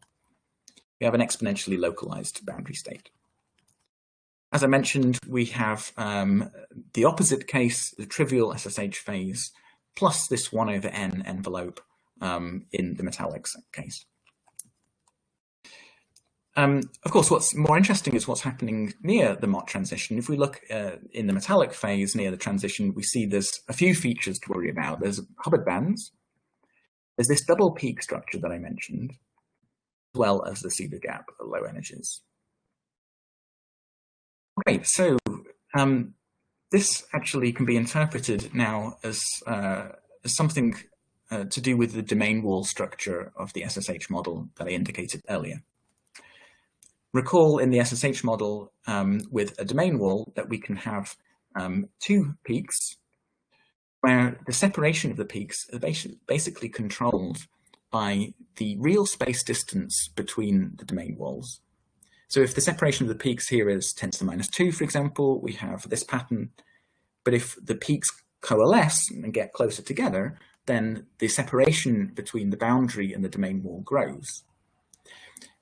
We have an exponentially localized boundary state. As I mentioned, we have the opposite case, the trivial SSH phase, plus this 1/n envelope in the metallics case. Of course, what's more interesting is what's happening near the Mott transition. If we look in the metallic phase near the transition, we see there's a few features to worry about. There's Hubbard bands, there's this double peak structure that I mentioned, as well as the pseudo gap at low energies. Okay, so this actually can be interpreted now as something to do with the domain wall structure of the SSH model that I indicated earlier. Recall in the SSH model with a domain wall that we can have two peaks where the separation of the peaks is basically controlled by the real space distance between the domain walls. So if the separation of the peaks here is 10 to the minus 2, for example, we have this pattern. But if the peaks coalesce and get closer together, then the separation between the boundary and the domain wall grows.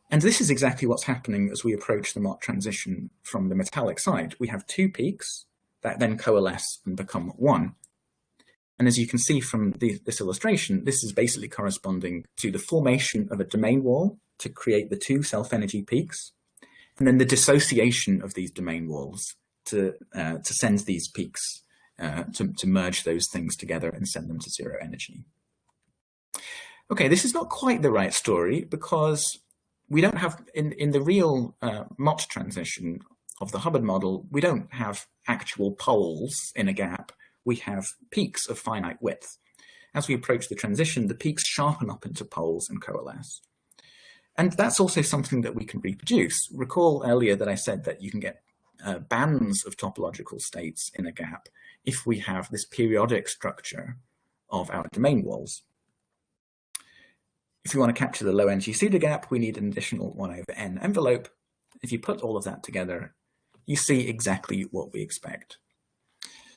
And this is exactly what's happening as we approach the Mott transition from the metallic side. We have two peaks that then coalesce and become one. And as you can see from this illustration, this is basically corresponding to the formation of a domain wall to create the two self-energy peaks, and then the dissociation of these domain walls to send these peaks, to merge those things together and send them to zero energy. Okay, this is not quite the right story because we don't have, in the real Mott transition of the Hubbard model, we don't have actual poles in a gap. We have peaks of finite width. As we approach the transition, the peaks sharpen up into poles and coalesce. And that's also something that we can reproduce. Recall earlier that I said that you can get bands of topological states in a gap if we have this periodic structure of our domain walls. If we want to capture the low energy pseudogap, we need an additional 1 over n envelope. If you put all of that together, you see exactly what we expect.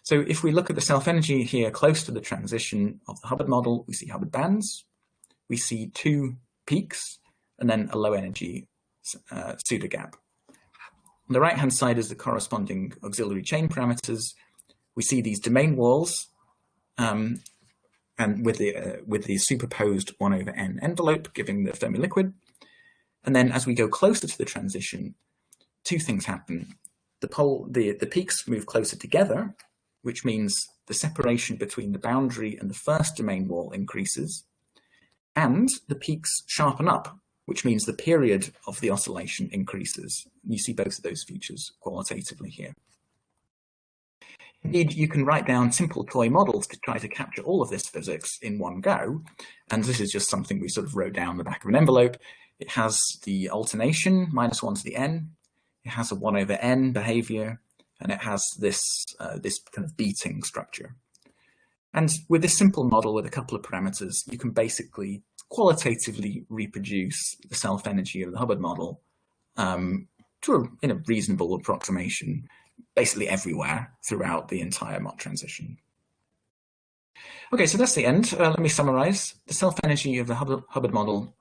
So if we look at the self-energy here close to the transition of the Hubbard model, we see Hubbard bands, we see two peaks, and then a low energy pseudogap. On the right-hand side is the corresponding auxiliary chain parameters. We see these domain walls, and with the superposed 1 over n envelope, giving the Fermi liquid. And then as we go closer to the transition, two things happen. The peaks move closer together, which means the separation between the boundary and the first domain wall increases, and the peaks sharpen up, which means the period of the oscillation increases. You see both of those features qualitatively here. Indeed, you can write down simple toy models to try to capture all of this physics in one go, and this is just something we sort of wrote down on the back of an envelope. It has the alternation, -1 to the n, it has a 1 over n behavior, and it has this kind of beating structure. And with this simple model with a couple of parameters, you can basically qualitatively reproduce the self-energy of the Hubbard model in a reasonable approximation, basically everywhere throughout the entire Mott transition. Okay, so that's the end. Let me summarize. The self-energy of the Hubbard model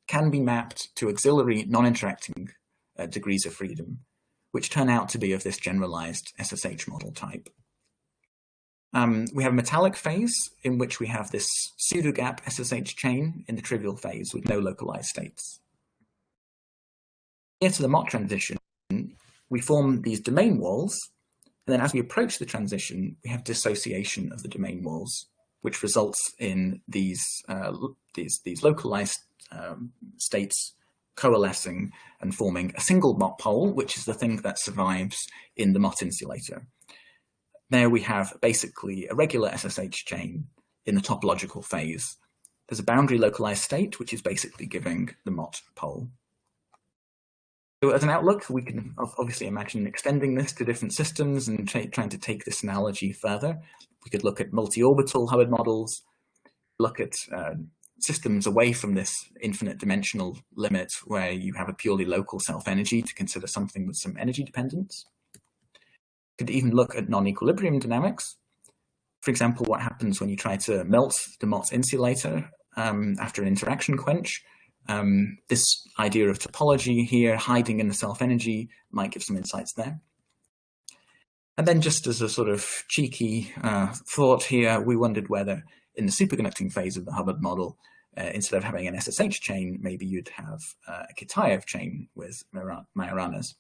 can be mapped to auxiliary non-interacting degrees of freedom, which turn out to be of this generalized SSH model type. We have a metallic phase in which we have this pseudogap SSH chain in the trivial phase with no localized states. Here to the Mott transition, we form these domain walls, and then as we approach the transition, we have dissociation of the domain walls, which results in these localized states coalescing and forming a single Mott pole, which is the thing that survives in the Mott insulator. There we have basically a regular SSH chain in the topological phase. There's a boundary localized state, which is basically giving the Mott pole. So as an outlook, we can obviously imagine extending this to different systems and trying to take this analogy further. We could look at multi-orbital Hubbard models, look at systems away from this infinite dimensional limit where you have a purely local self-energy to consider something with some energy dependence. Could even look at non-equilibrium dynamics. For example, what happens when you try to melt the Mott insulator after an interaction quench. This idea of topology here, hiding in the self-energy, might give some insights there. And then just as a sort of cheeky thought here, we wondered whether in the superconducting phase of the Hubbard model, instead of having an SSH chain, maybe you'd have a Kitaev chain with Majoranas.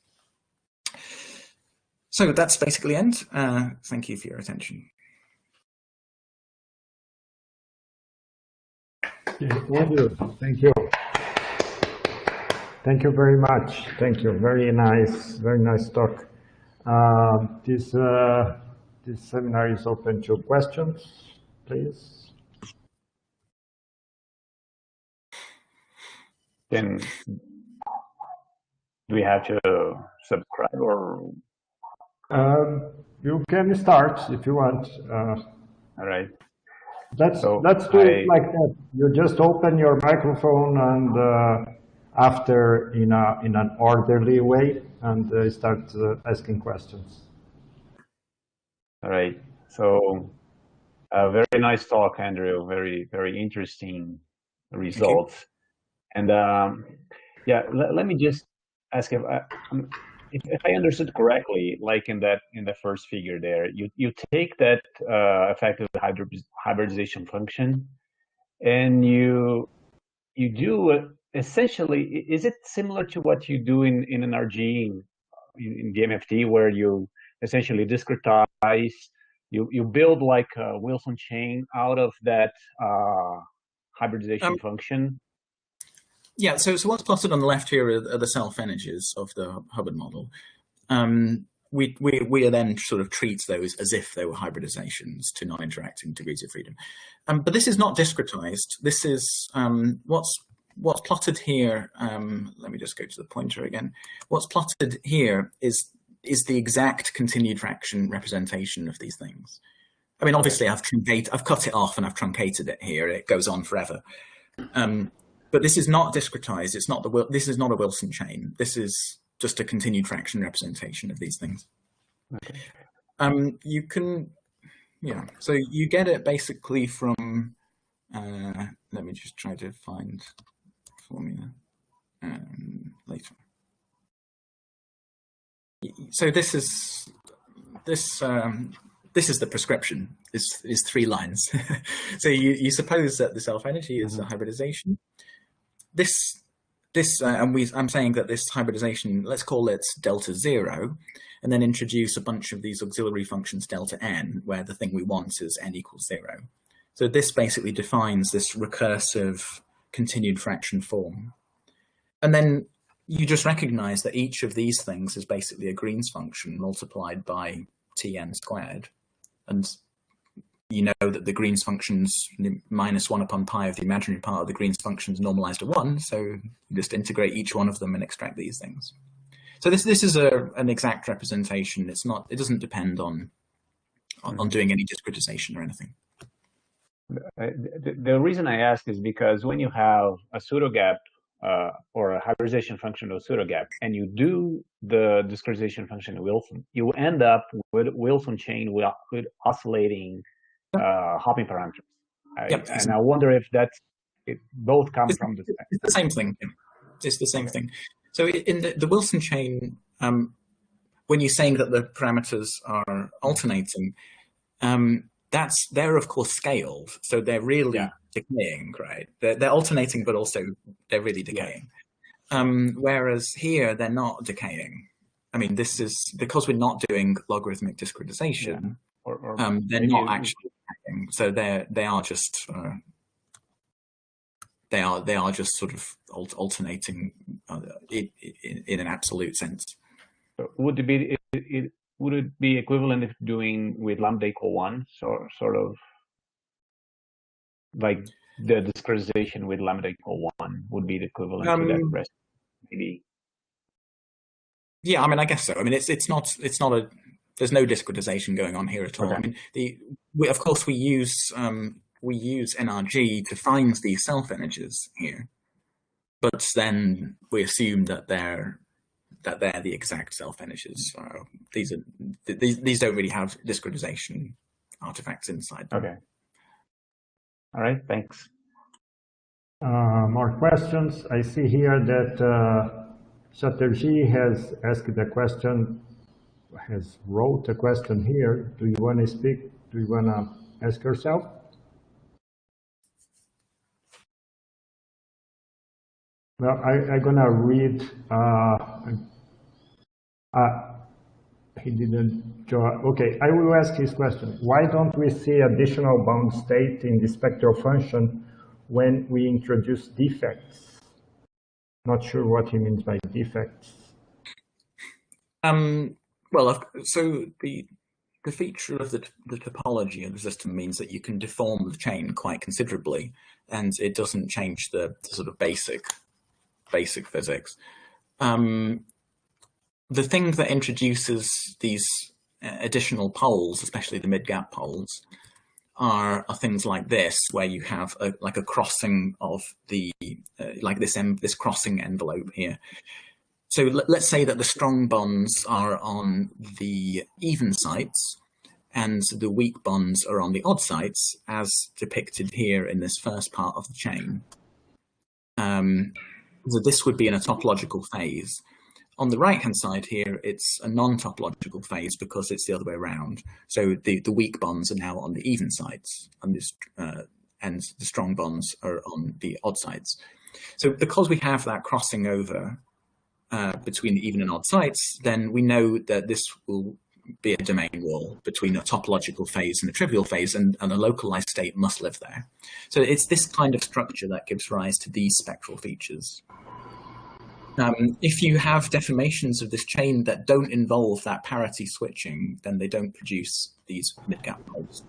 So that's basically the end. Thank you for your attention. Thank you. Thank you very much. Thank you. Very nice talk. This seminar is open to questions, please. do we have to subscribe or? You can start if you want. All right. Let's do it like that. You just open your microphone and after in an orderly way and start asking questions. All right. So a very nice talk, Andrew. Very interesting results. And yeah, let me just ask if I understood correctly, like in the first figure there, you take that effective hybridization function, and you do essentially. Is it similar to what you do in NRG in DMFT, where you essentially discretize, you build like a Wilson chain out of that hybridization function? Yeah, so what's plotted on the left here are the self-energies of the Hubbard model. We then sort of treat those as if they were hybridizations to non-interacting degrees of freedom. But this is not discretized. This is what's plotted here. Let me just go to the pointer again. What's plotted here is the exact continued fraction representation of these things. I mean, obviously, I've cut it off and I've truncated it here. It goes on forever. But this is not discretized. It's not this is not a Wilson chain. This is just a continued fraction representation of these things. Okay. You can, so you get it basically from, let me just try to find formula later. So this is the prescription, is 3 lines. So you suppose that the self-energy is a hybridization. I'm saying that this hybridization, let's call it delta 0, and then introduce a bunch of these auxiliary functions delta n, where the thing we want is n equals 0. So this basically defines this recursive continued fraction form. And then you just recognize that each of these things is basically a Green's function multiplied by Tn squared. And you know that the Green's function's minus 1 upon pi of the imaginary part of the Green's function's normalized to 1, so you just integrate each one of them and extract these things. So this is an exact representation. It doesn't depend on doing any discretization or anything. The reason I ask is because when you have a pseudogap or a hybridization function of pseudogap, and you do the discretization function of Wilson, you end up with Wilson chain with oscillating hopping parameters. Yep, and I wonder if both come from the same. It's the same thing. It's the same thing. So in the Wilson chain, when you're saying that the parameters are alternating, they're of course scaled, so they're really decaying, right? They're alternating, but also they're really decaying. Whereas here they're not decaying. I mean, this is because we're not doing logarithmic discretization. They're not actually decaying, so they are just sort of alternating in an absolute sense. So would it be equivalent if doing with lambda equal 1, so sort of like the discretization with lambda equal 1 would be the equivalent to that rest, maybe? Yeah, I mean, I guess so. I mean, it's not there's no discretization going on here at all. Okay. I mean, of course we use NRG to find these self-energies here, but then we assume that they're the exact self-energies. These don't really have discretization artifacts inside them. Okay. All right, thanks. More questions. I see here that Chatterjee has asked a question, wrote a question here. Do you want to speak? Do you want to ask yourself? Well, I'm gonna read. He didn't join. Okay, I will ask his question. Why don't we see additional bound state in the spectral function when we introduce defects? Not sure what he means by defects. Well, so the feature of the topology of the system means that you can deform the chain quite considerably, and it doesn't change the sort of basic physics. the thing that introduces these additional poles, especially the midgap poles, are things like this, where you have like a crossing of the like this crossing envelope here. So let's say that the strong bonds are on the even sites and the weak bonds are on the odd sites, as depicted here in this first part of the chain. So this would be in a topological phase. On the right-hand side here, it's a non-topological phase because it's the other way around. So the weak bonds are now on the even sides, and the strong bonds are on the odd sides. So because we have that crossing over between the even and odd sites, then we know that this will be a domain wall between a topological phase and a trivial phase, and a localized state must live there. So it's this kind of structure that gives rise to these spectral features. If you have deformations of this chain that don't involve that parity switching, then they don't produce these midgap poles.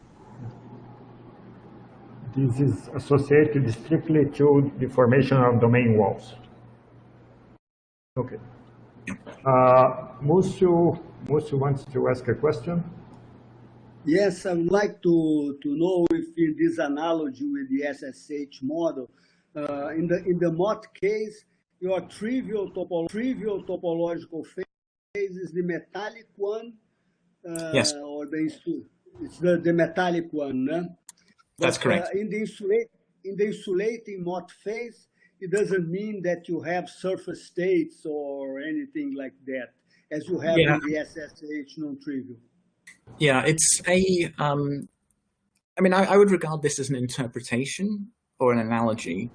This is associated strictly to the formation of domain walls. Okay. Musu wants to ask a question. Yes, I would like to know if in this analogy with the SSH model, in the Mott case, your trivial topological phase is the metallic one, yes, or it's the metallic one, no? That's correct. In the insulating Mott phase, it doesn't mean that you have surface states or anything like that, as you have in the SSH non-trivial. Yeah, it's a. I mean, I would regard this as an interpretation or an analogy.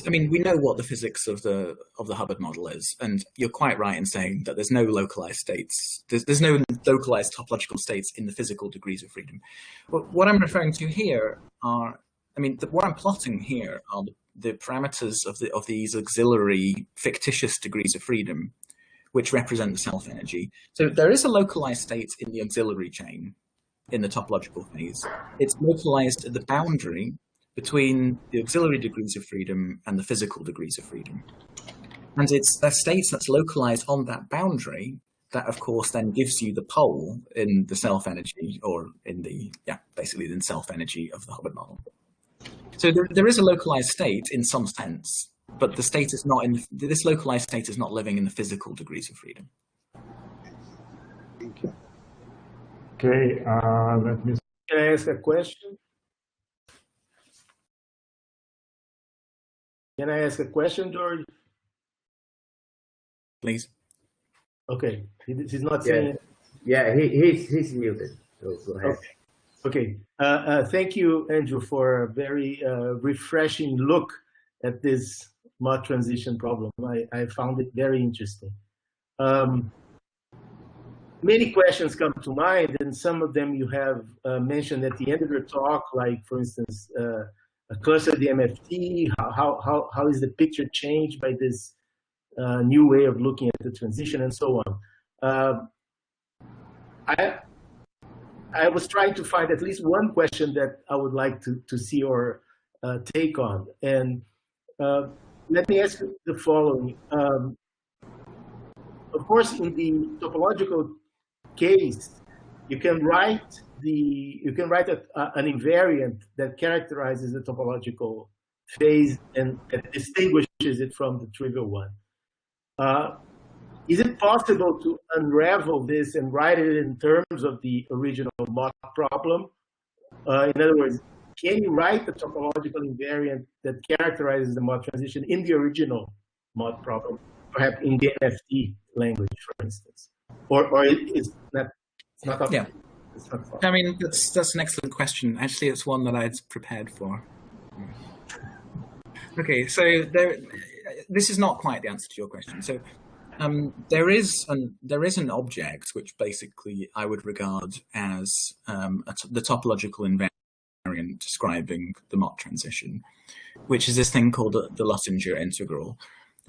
I mean, we know what the physics of the Hubbard model is, and you're quite right in saying that there's no localized states. There's no localized topological states in the physical degrees of freedom. But what I'm referring to here are, I mean, what I'm plotting here are the parameters of these auxiliary fictitious degrees of freedom, which represent the self energy. So there is a localized state in the auxiliary chain in the topological phase. It's localized at the boundary between the auxiliary degrees of freedom and the physical degrees of freedom. And it's a state that's localized on that boundary that, of course, then gives you the pole in the self-energy, or in the, basically the self-energy of the Hubbard model. So there is a localized state in some sense, but the state is not in, this localized state is not living in the physical degrees of freedom. Thank you. Okay, let me... Can I ask a question? Can I ask a question, George? Please. Okay, he's not saying it. Yeah, he's muted. So go ahead. Okay. Thank you, Andrew, for a very refreshing look at this Mott transition problem. I found it very interesting. Many questions come to mind, and some of them you have mentioned at the end of your talk, like, for instance, a cluster DMFT, how is the picture changed by this new way of looking at the transition, and so on. I was trying to find at least one question that I would like to see your take on. And let me ask you the following. Of course, in the topological case, you can write an invariant that characterizes the topological phase and distinguishes it from the trivial one. Is it possible to unravel this and write it in terms of the original Mott problem? In other words, can you write the topological invariant that characterizes the Mott transition in the original Mott problem, perhaps in the DMFT language, for instance? Or it's not up. Yeah. I mean, that's an excellent question. Actually, it's one that I'd prepared for. Okay, so this is not quite the answer to your question. So there is an object which basically I would regard as the topological invariant describing the Mott transition, which is this thing called the Lotion Integral.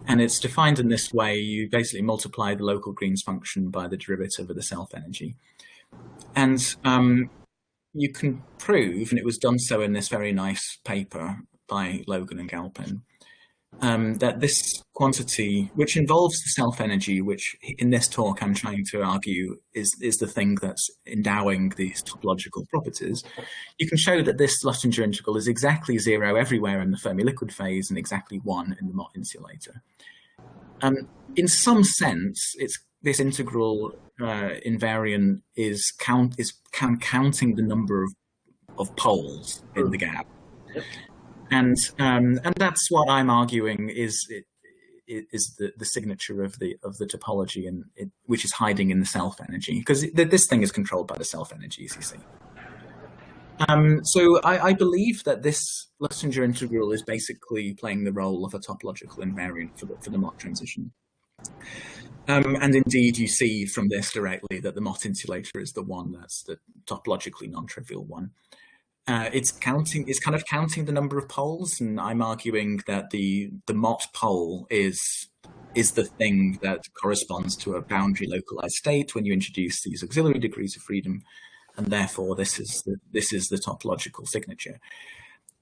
And it's defined in this way. You basically multiply the local Green's function by the derivative of the self-energy. And you can prove, and it was done so in this very nice paper by Logan and Galpin, that this quantity, which involves the self-energy, which in this talk I'm trying to argue is the thing that's endowing these topological properties, you can show that this Lotion integral is exactly 0 everywhere in the Fermi liquid phase and exactly 1 in the Mott insulator. In some sense, this integral invariant is counting the number of poles in the gap. And that's what I'm arguing is the signature of the topology, and which is hiding in the self energy, because this thing is controlled by the self energies, you see. So I believe that this Lotion integral is basically playing the role of a topological invariant for the Mott transition. And indeed, you see from this directly that the Mott insulator is the one that's the topologically non-trivial one. It's kind of counting the number of poles, and I'm arguing that the Mott pole is the thing that corresponds to a boundary localized state when you introduce these auxiliary degrees of freedom, and therefore this is the topological signature.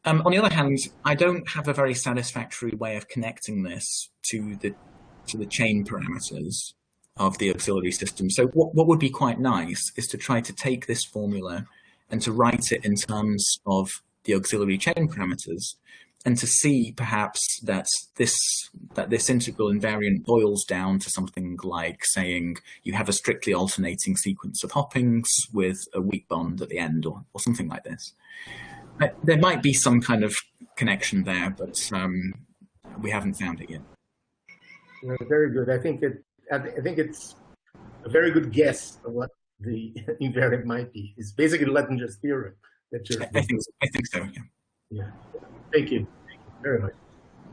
On the other hand, I don't have a very satisfactory way of connecting this to the chain parameters of the auxiliary system. So what would be quite nice is to try to take this formula and to write it in terms of the auxiliary chain parameters, and to see perhaps that this integral invariant boils down to something like saying you have a strictly alternating sequence of hoppings with a weak bond at the end, or something like this. There might be some kind of connection there, but we haven't found it yet. Very good. I think it's a very good guess of what the invariant might be. It's basically Lettinger's theorem that you're. I think so. Yeah. Yeah. Thank you very much.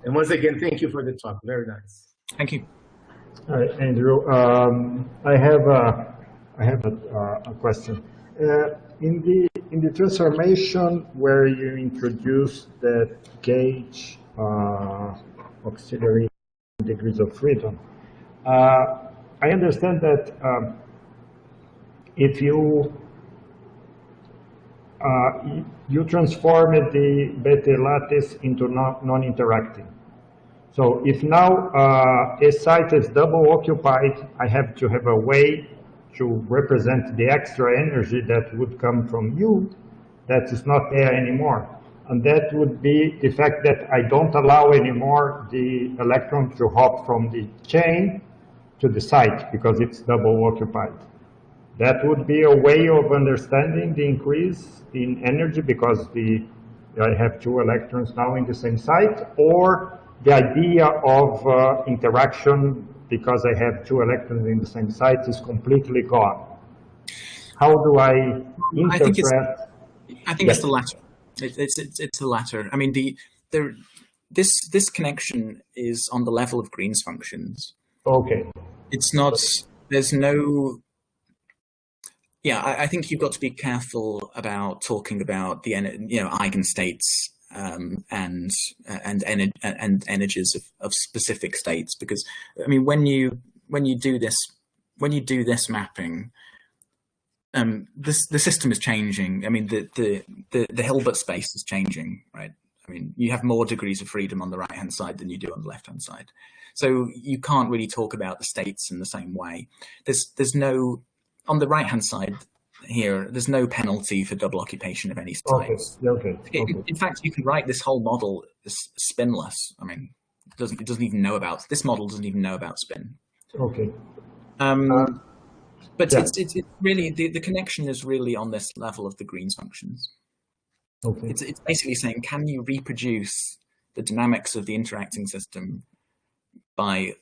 And once again, thank you for the talk. Very nice. Thank you. All right, Andrew. I have a question. In the transformation where you introduce that gauge auxiliary degrees of freedom, I understand that if you transform the Bethe lattice into non-interacting. So if now a site is double occupied, I have to have a way to represent the extra energy that would come from you that is not there anymore. And that would be the fact that I don't allow anymore the electron to hop from the chain to the site because it's double occupied. That would be a way of understanding the increase in energy because I have two electrons now in the same site, or the idea of interaction because I have two electrons in the same site is completely gone. How do I interpret? I think it's the latter. It's the latter. I mean, this connection is on the level of Green's functions. Okay. It's not. There's no. Yeah, I think you've got to be careful about talking about the eigenstates and energies of specific states, because I mean when you do this mapping, the system is changing. I mean the Hilbert space is changing, right? I mean you have more degrees of freedom on the right hand side than you do on the left hand side, so you can't really talk about the states in the same way. There's no. On the right-hand side here, there's no penalty for double occupation of any sites. Okay. In fact, you can write this whole model as spinless. I mean, it doesn't even know about this model. Doesn't even know about spin. Okay. But yeah. It's really the connection is really on this level of the Green's functions. Okay. It's basically saying, can you reproduce the dynamics of the interacting system by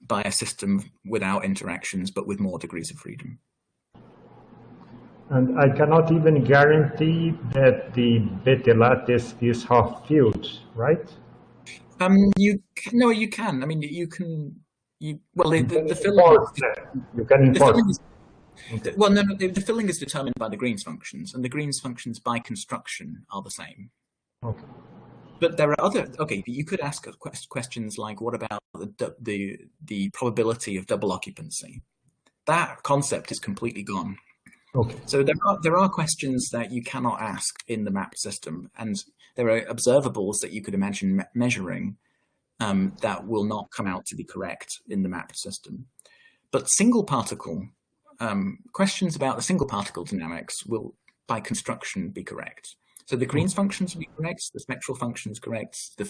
a system without interactions but with more degrees of freedom? And I cannot even guarantee that the Bethe lattice is half-filled, right? You can. I mean, you can. Well, the filling. You can enforce. Okay. Well, no, the filling is determined by the Green's functions, and the Green's functions by construction are the same. Okay. But there are other. Okay, you could ask questions like, what about the probability of double occupancy? That concept is completely gone. Okay. So there are questions that you cannot ask in the map system, and there are observables that you could imagine measuring that will not come out to be correct in the mapped system. But single particle, questions about the single particle dynamics will, by construction, be correct. So the Green's functions will be correct, the spectral functions correct, the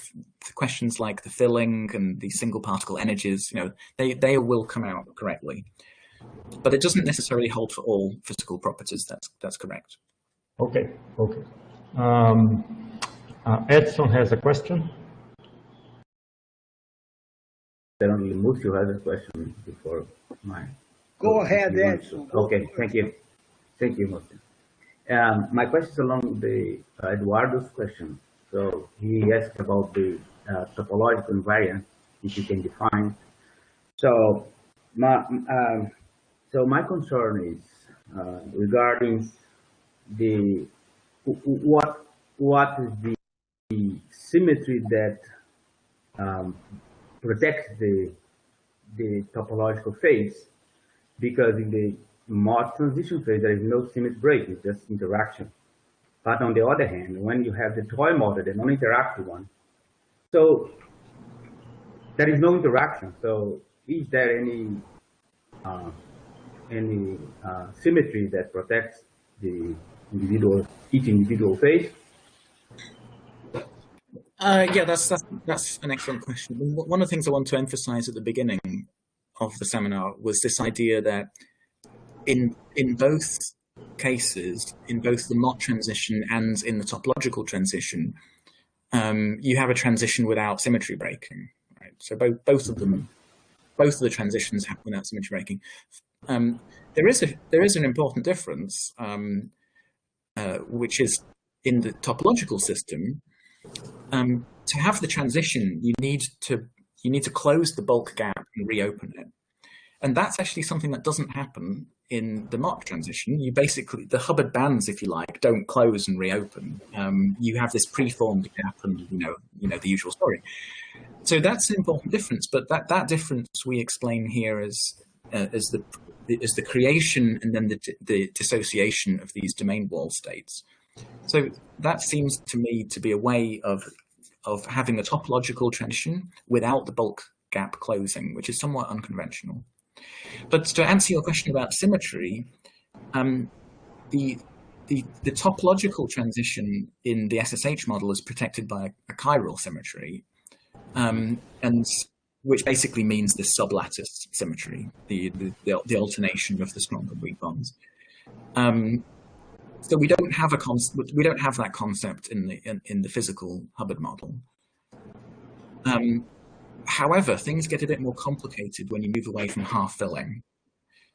questions like the filling and the single particle energies, they will come out correctly. But it doesn't necessarily hold for all physical properties. That's correct. Okay. Edson has a question. Then only Mucio has a question before mine. Go ahead, Edson. Okay, thank you. Thank you, Mucio. My question is along the Eduardo's question. So he asked about the topological invariant, if you can define. So my concern is regarding what is the symmetry that protects the topological phase, because in the Mott transition phase there is no symmetry break, it's just interaction. But on the other hand, when you have the toy model, the non-interactive one, so there is no interaction. So is there any symmetry that protects the each individual phase? Yeah, that's an excellent question. One of the things I want to emphasize at the beginning of the seminar was this idea that in both cases, in both the Mott transition and in the topological transition, you have a transition without symmetry breaking. Right? So both of the transitions happen without symmetry breaking. There is an important difference, which is in the topological system. To have the transition, you need to close the bulk gap and reopen it, and that's actually something that doesn't happen in the Mott transition. You basically, the Hubbard bands, if you like, don't close and reopen. You have this preformed gap, and the usual story. So that's an important difference. But that difference we explain here as the creation and then the dissociation of these domain wall states. So that seems to me to be a way of having a topological transition without the bulk gap closing, which is somewhat unconventional. But to answer your question about symmetry, the topological transition in the SSH model is protected by a chiral symmetry, and which basically means the sublattice symmetry, the alternation of the strong and weak bonds. So we don't have that concept in the physical Hubbard model. However, things get a bit more complicated when you move away from half filling.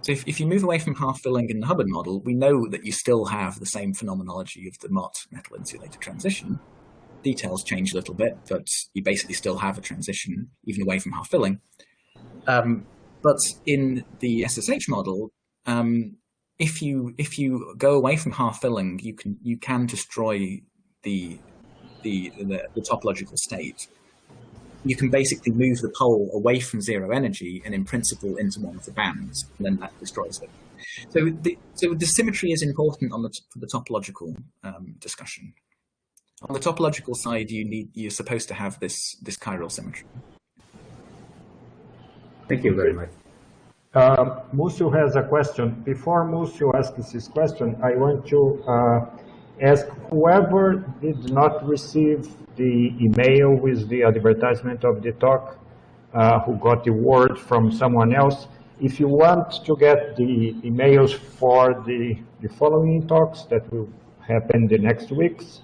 So if you move away from half filling in the Hubbard model, we know that you still have the same phenomenology of the Mott metal-insulator transition. Details change a little bit, but you basically still have a transition even away from half filling. But in the SSH model, if you go away from half filling, you can destroy the topological state. You can basically move the pole away from zero energy and in principle into one of the bands, and then that destroys it. So the symmetry is important for the topological discussion. On the topological side, you're supposed to have this chiral symmetry. Thank you very much. Mucio has a question. Before Mucio asks his question, I want to ask whoever did not receive the email with the advertisement of the talk, who got the word from someone else, if you want to get the emails for the following talks that will happen the next weeks,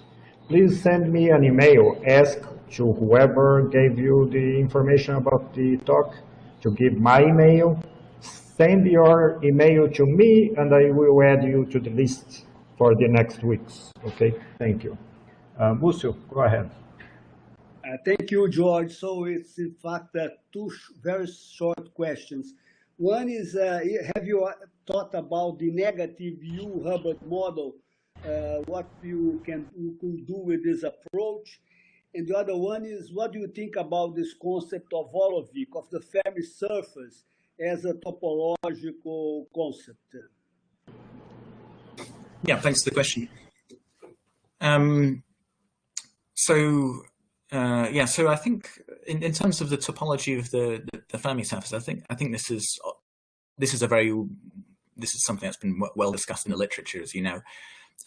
please send me an email. Ask to whoever gave you the information about the talk to give my email. Send your email to me, and I will add you to the list for the next weeks. Okay, thank you. Mucio, go ahead. Thank you, George. So it's in fact two very short questions. One is, have you thought about the negative U Hubbard model? What you could do with this approach? And the other one is, what do you think about this concept of Volovik, of the Fermi surface, as a topological concept? Yeah, thanks for the question. Yeah, so I think in terms of the topology of the Fermi surface, I think this is something that's been well discussed in the literature, as you know,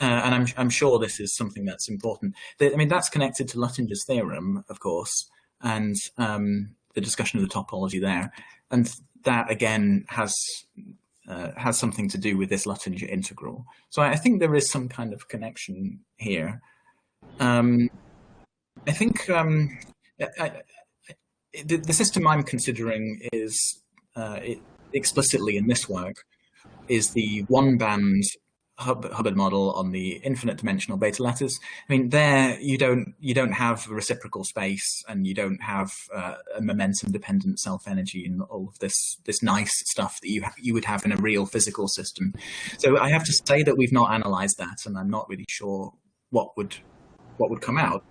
and I'm sure this is something that's important. I mean, that's connected to Luttinger's theorem, of course, and the discussion of the topology there, and that again has something to do with this Lotion integral. So I think there is some kind of connection here. I think the system I'm considering is explicitly in this work is the one-band Hubbard model on the infinite dimensional beta lattice. I mean, there you don't have reciprocal space, and you don't have a momentum-dependent self-energy and all of this nice stuff that you would have in a real physical system. So I have to say that we've not analysed that, and I'm not really sure what would come out.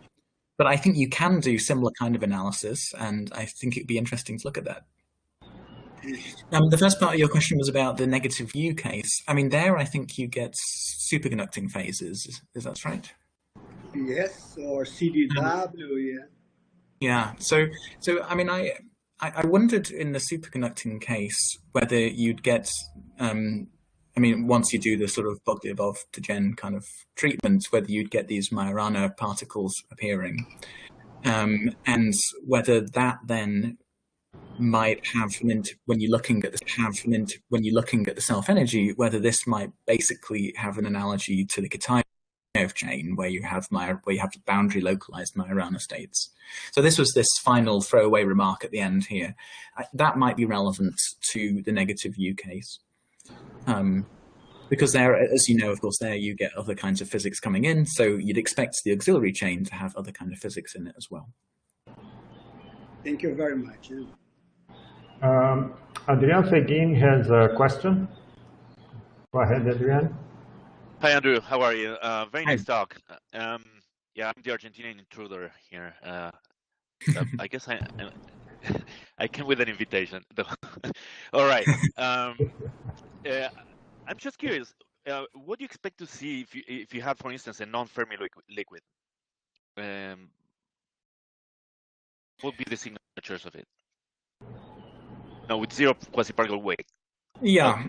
But I think you can do similar kind of analysis, and I think it'd be interesting to look at that. The first part of your question was about the negative U case. I mean, there I think you get superconducting phases. Is that right? Yes, or CDW, yeah. Yeah. So I mean, I wondered in the superconducting case whether you'd get. I mean, once you do the sort of Bogdanov to Gen kind of treatment, whether you'd get these Majorana particles appearing, and whether that then might have when you're looking at the self energy, whether this might basically have an analogy to the Kitaev chain, where you have boundary localized Majorana states. So this was this final throwaway remark at the end here. That might be relevant to the negative U case. Because there, as you know, of course, there you get other kinds of physics coming in, so you'd expect the auxiliary chain to have other kind of physics in it as well. Thank you very much. Adrian Seguin has a question. Go ahead, Adrian. Hi, Andrew. How are you? Very nice talk. Yeah, I'm the Argentinian intruder here. I guess I came with an invitation. All right. I'm just curious. What do you expect to see if you have, for instance, a non-Fermi liquid? What would be the signatures of it? No, with zero quasi-particle weight. Yeah.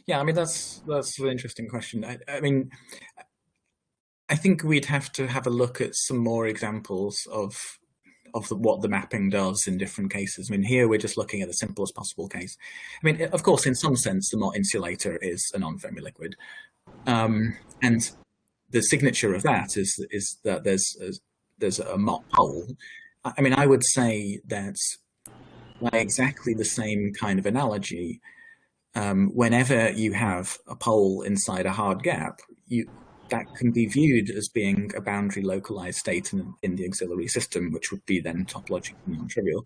Yeah. I mean, that's an interesting question. I mean, I think we'd have to have a look at some more examples of what the mapping does in different cases. I mean, here we're just looking at the simplest possible case. I mean, of course, in some sense, the Mott insulator is a non-Fermi liquid, and the signature of that is that there's a Mott pole. I mean, I would say that by exactly the same kind of analogy, whenever you have a pole inside a hard gap, that can be viewed as being a boundary localized state in the auxiliary system, which would be then topologically non-trivial.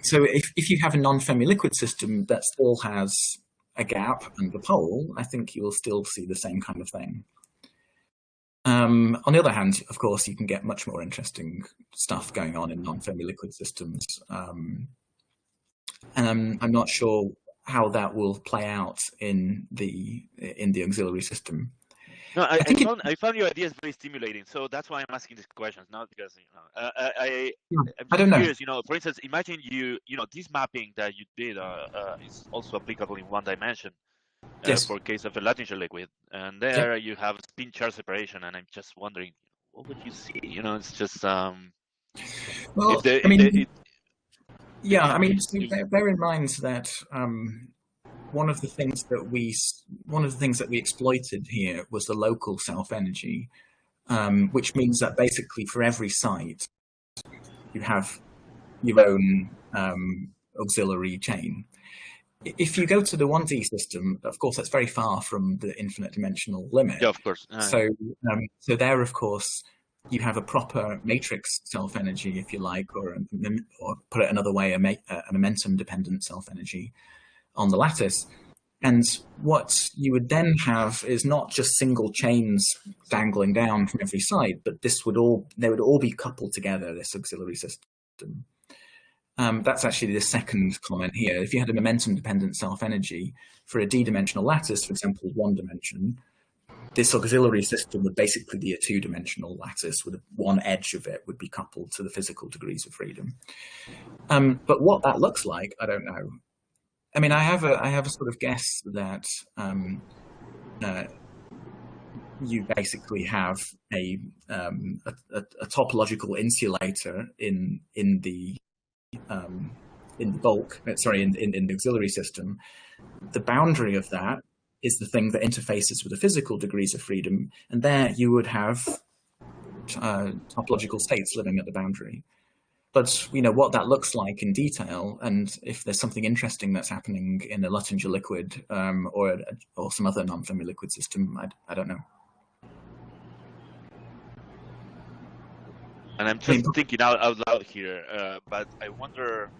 So if you have a non-Fermi liquid system that still has a gap and a pole, I think you will still see the same kind of thing. On the other hand, of course, you can get much more interesting stuff going on in non-Fermi liquid systems. And I'm not sure how that will play out in the auxiliary system. No, I found your ideas very stimulating, so that's why I'm asking these questions, not because I'm don't know. curious. For instance, imagine this mapping that you did is also applicable in one dimension for case of a Luttinger liquid, and there you have spin charge separation, and I'm just wondering what would you see? It's just well, I mean, bear in mind that. One of the things that we exploited here was the local self-energy, which means that basically for every site you have your own auxiliary chain. If you go to the 1D system, of course, that's very far from the infinite dimensional limit. Yeah, of course. So there, of course, you have a proper matrix self-energy, if you like, or put it another way, a momentum-dependent self-energy on the lattice. And what you would then have is not just single chains dangling down from every side, but they would all be coupled together, this auxiliary system. That's actually the second comment here. If you had a momentum-dependent self-energy for a d-dimensional lattice, for example, one dimension, this auxiliary system would basically be a two-dimensional lattice with one edge of it would be coupled to the physical degrees of freedom. But what that looks like, I don't know. I mean, I have a sort of guess that you basically have a topological insulator in the bulk, sorry, in the auxiliary system. The boundary of that is the thing that interfaces with the physical degrees of freedom, and there you would have topological states living at the boundary. But what that looks like in detail, and if there's something interesting that's happening in a Luttinger liquid or some other non-Fermi liquid system, I don't know. And I'm just thinking out loud here, but I wonder,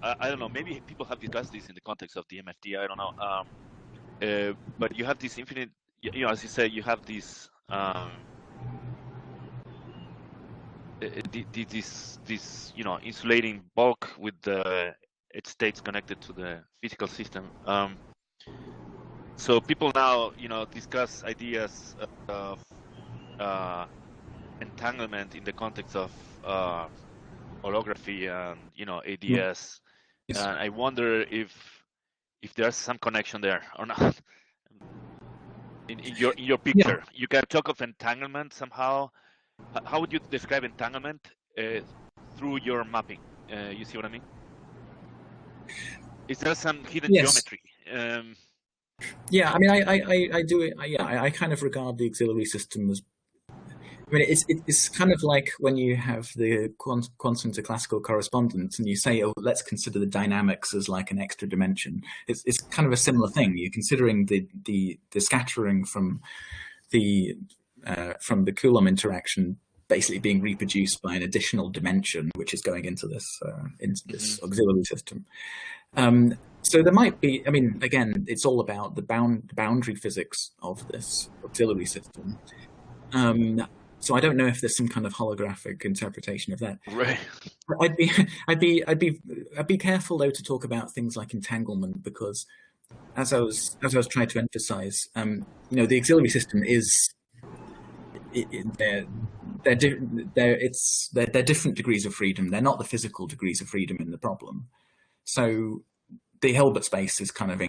I don't know, maybe people have discussed this in the context of DMFT, I don't know. But you have this infinite, as you said, you have this this insulating bulk with its states connected to the physical system. So people now discuss ideas of entanglement in the context of holography and ADS. Yes. And I wonder if there's some connection there or not. In your picture, you can talk of entanglement somehow. How would you describe entanglement through your mapping? You see what I mean? Is there some hidden geometry? Yeah, I mean, I do it. I kind of regard the auxiliary system as. I mean, it's kind of like when you have the quantum to classical correspondence, and you say, "Oh, let's consider the dynamics as like an extra dimension." It's kind of a similar thing. You're considering the scattering from the Coulomb interaction basically being reproduced by an additional dimension, which is going into this auxiliary system. So there might be. I mean, again, it's all about the boundary physics of this auxiliary system. So I don't know if there's some kind of holographic interpretation of that. Right. I'd be careful though to talk about things like entanglement, because as I was trying to emphasize, the auxiliary system is they're different degrees of freedom. They're not the physical degrees of freedom in the problem. So the Hilbert space is kind of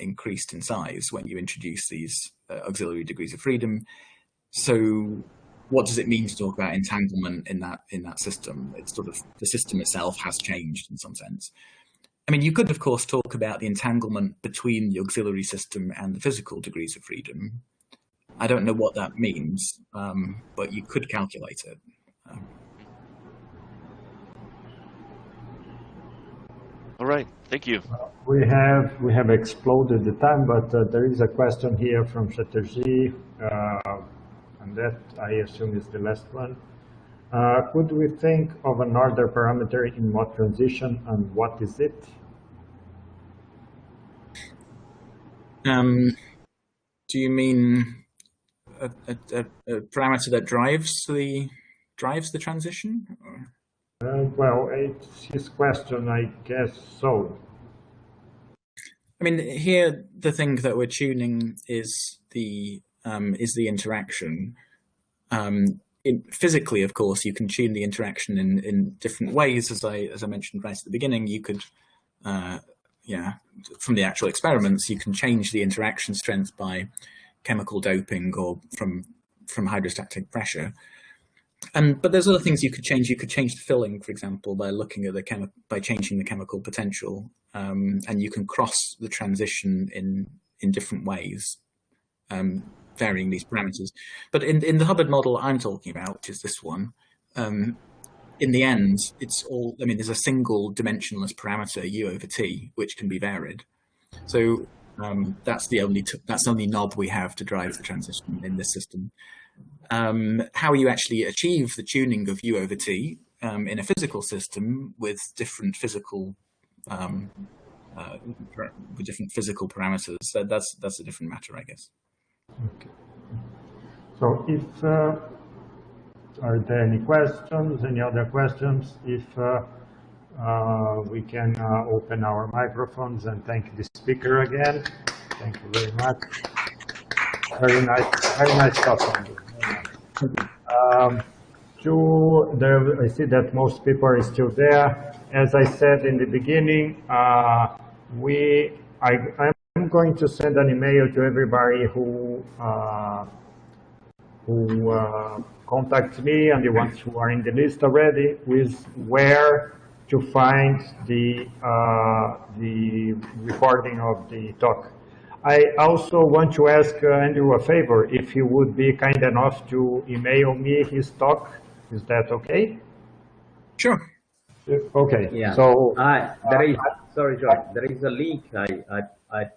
increased in size when you introduce these auxiliary degrees of freedom. So what does it mean to talk about entanglement in that system? It's sort of, the system itself has changed in some sense. I mean, you could, of course, talk about the entanglement between the auxiliary system and the physical degrees of freedom. I don't know what that means, but you could calculate it. All right, thank you. We have exploded the time, but there is a question here from Chatterjee. And that, I assume, is the last one. Could we think of an order parameter in Mott transition, and what is it? Do you mean a parameter that drives the transition? Well, it's his question, I guess so. I mean, here the thing that we're tuning is the interaction. Physically, of course, you can tune the interaction in different ways. As I mentioned right at the beginning, you could, from the actual experiments, you can change the interaction strength by chemical doping or from hydrostatic pressure. But there's other things you could change. You could change the filling, for example, by looking at by changing the chemical potential, and you can cross the transition in different ways. Varying these parameters. But in the Hubbard model I'm talking about, which is this one, in the end, it's all, I mean, there's a single dimensionless parameter, u over t, which can be varied. So that's the only knob we have to drive the transition in this system. How you actually achieve the tuning of u over t in a physical system with different physical parameters, that's a different matter, I guess. Okay. So if are there any questions, any other questions? If we can open our microphones and thank the speaker again. Thank you very much. Very nice talk, Andrew. I see that most people are still there. As I said in the beginning, I'm going to send an email to everybody who contacts me and the ones who are in the list already with where to find the recording of the talk. I also want to ask Andrew a favor, if he would be kind enough to email me his talk. Is that okay? Sure. Okay. Yeah. So sorry, George. There is a link. I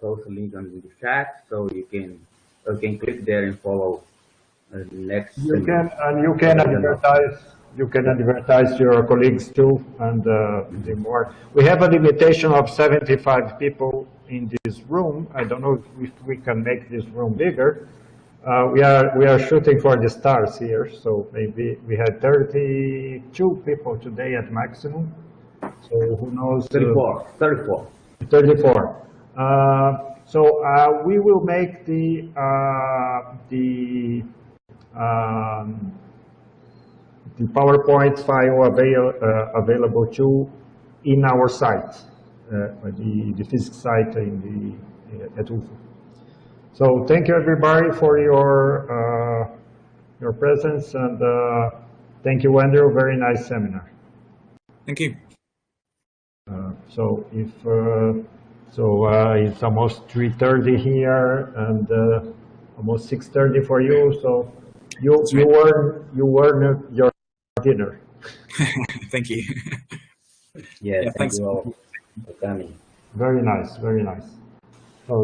post a link on the chat, so you can click there and follow next. You can advertise your colleagues too, and the more. We have a limitation of 75 people in this room. I don't know if we can make this room bigger. We are shooting for the stars here, so maybe we had 32 people today at maximum. So who knows? 34. So we will make the PowerPoint file available too in our site, the physics site at UFO. So thank you everybody for your presence, and thank you, Andrew. Very nice seminar. Thank you. So it's almost 3:30 here and almost 6:30 for you. So you earn your dinner. Thank you. Yeah, thank thanks. you all for coming. Very nice, very nice. So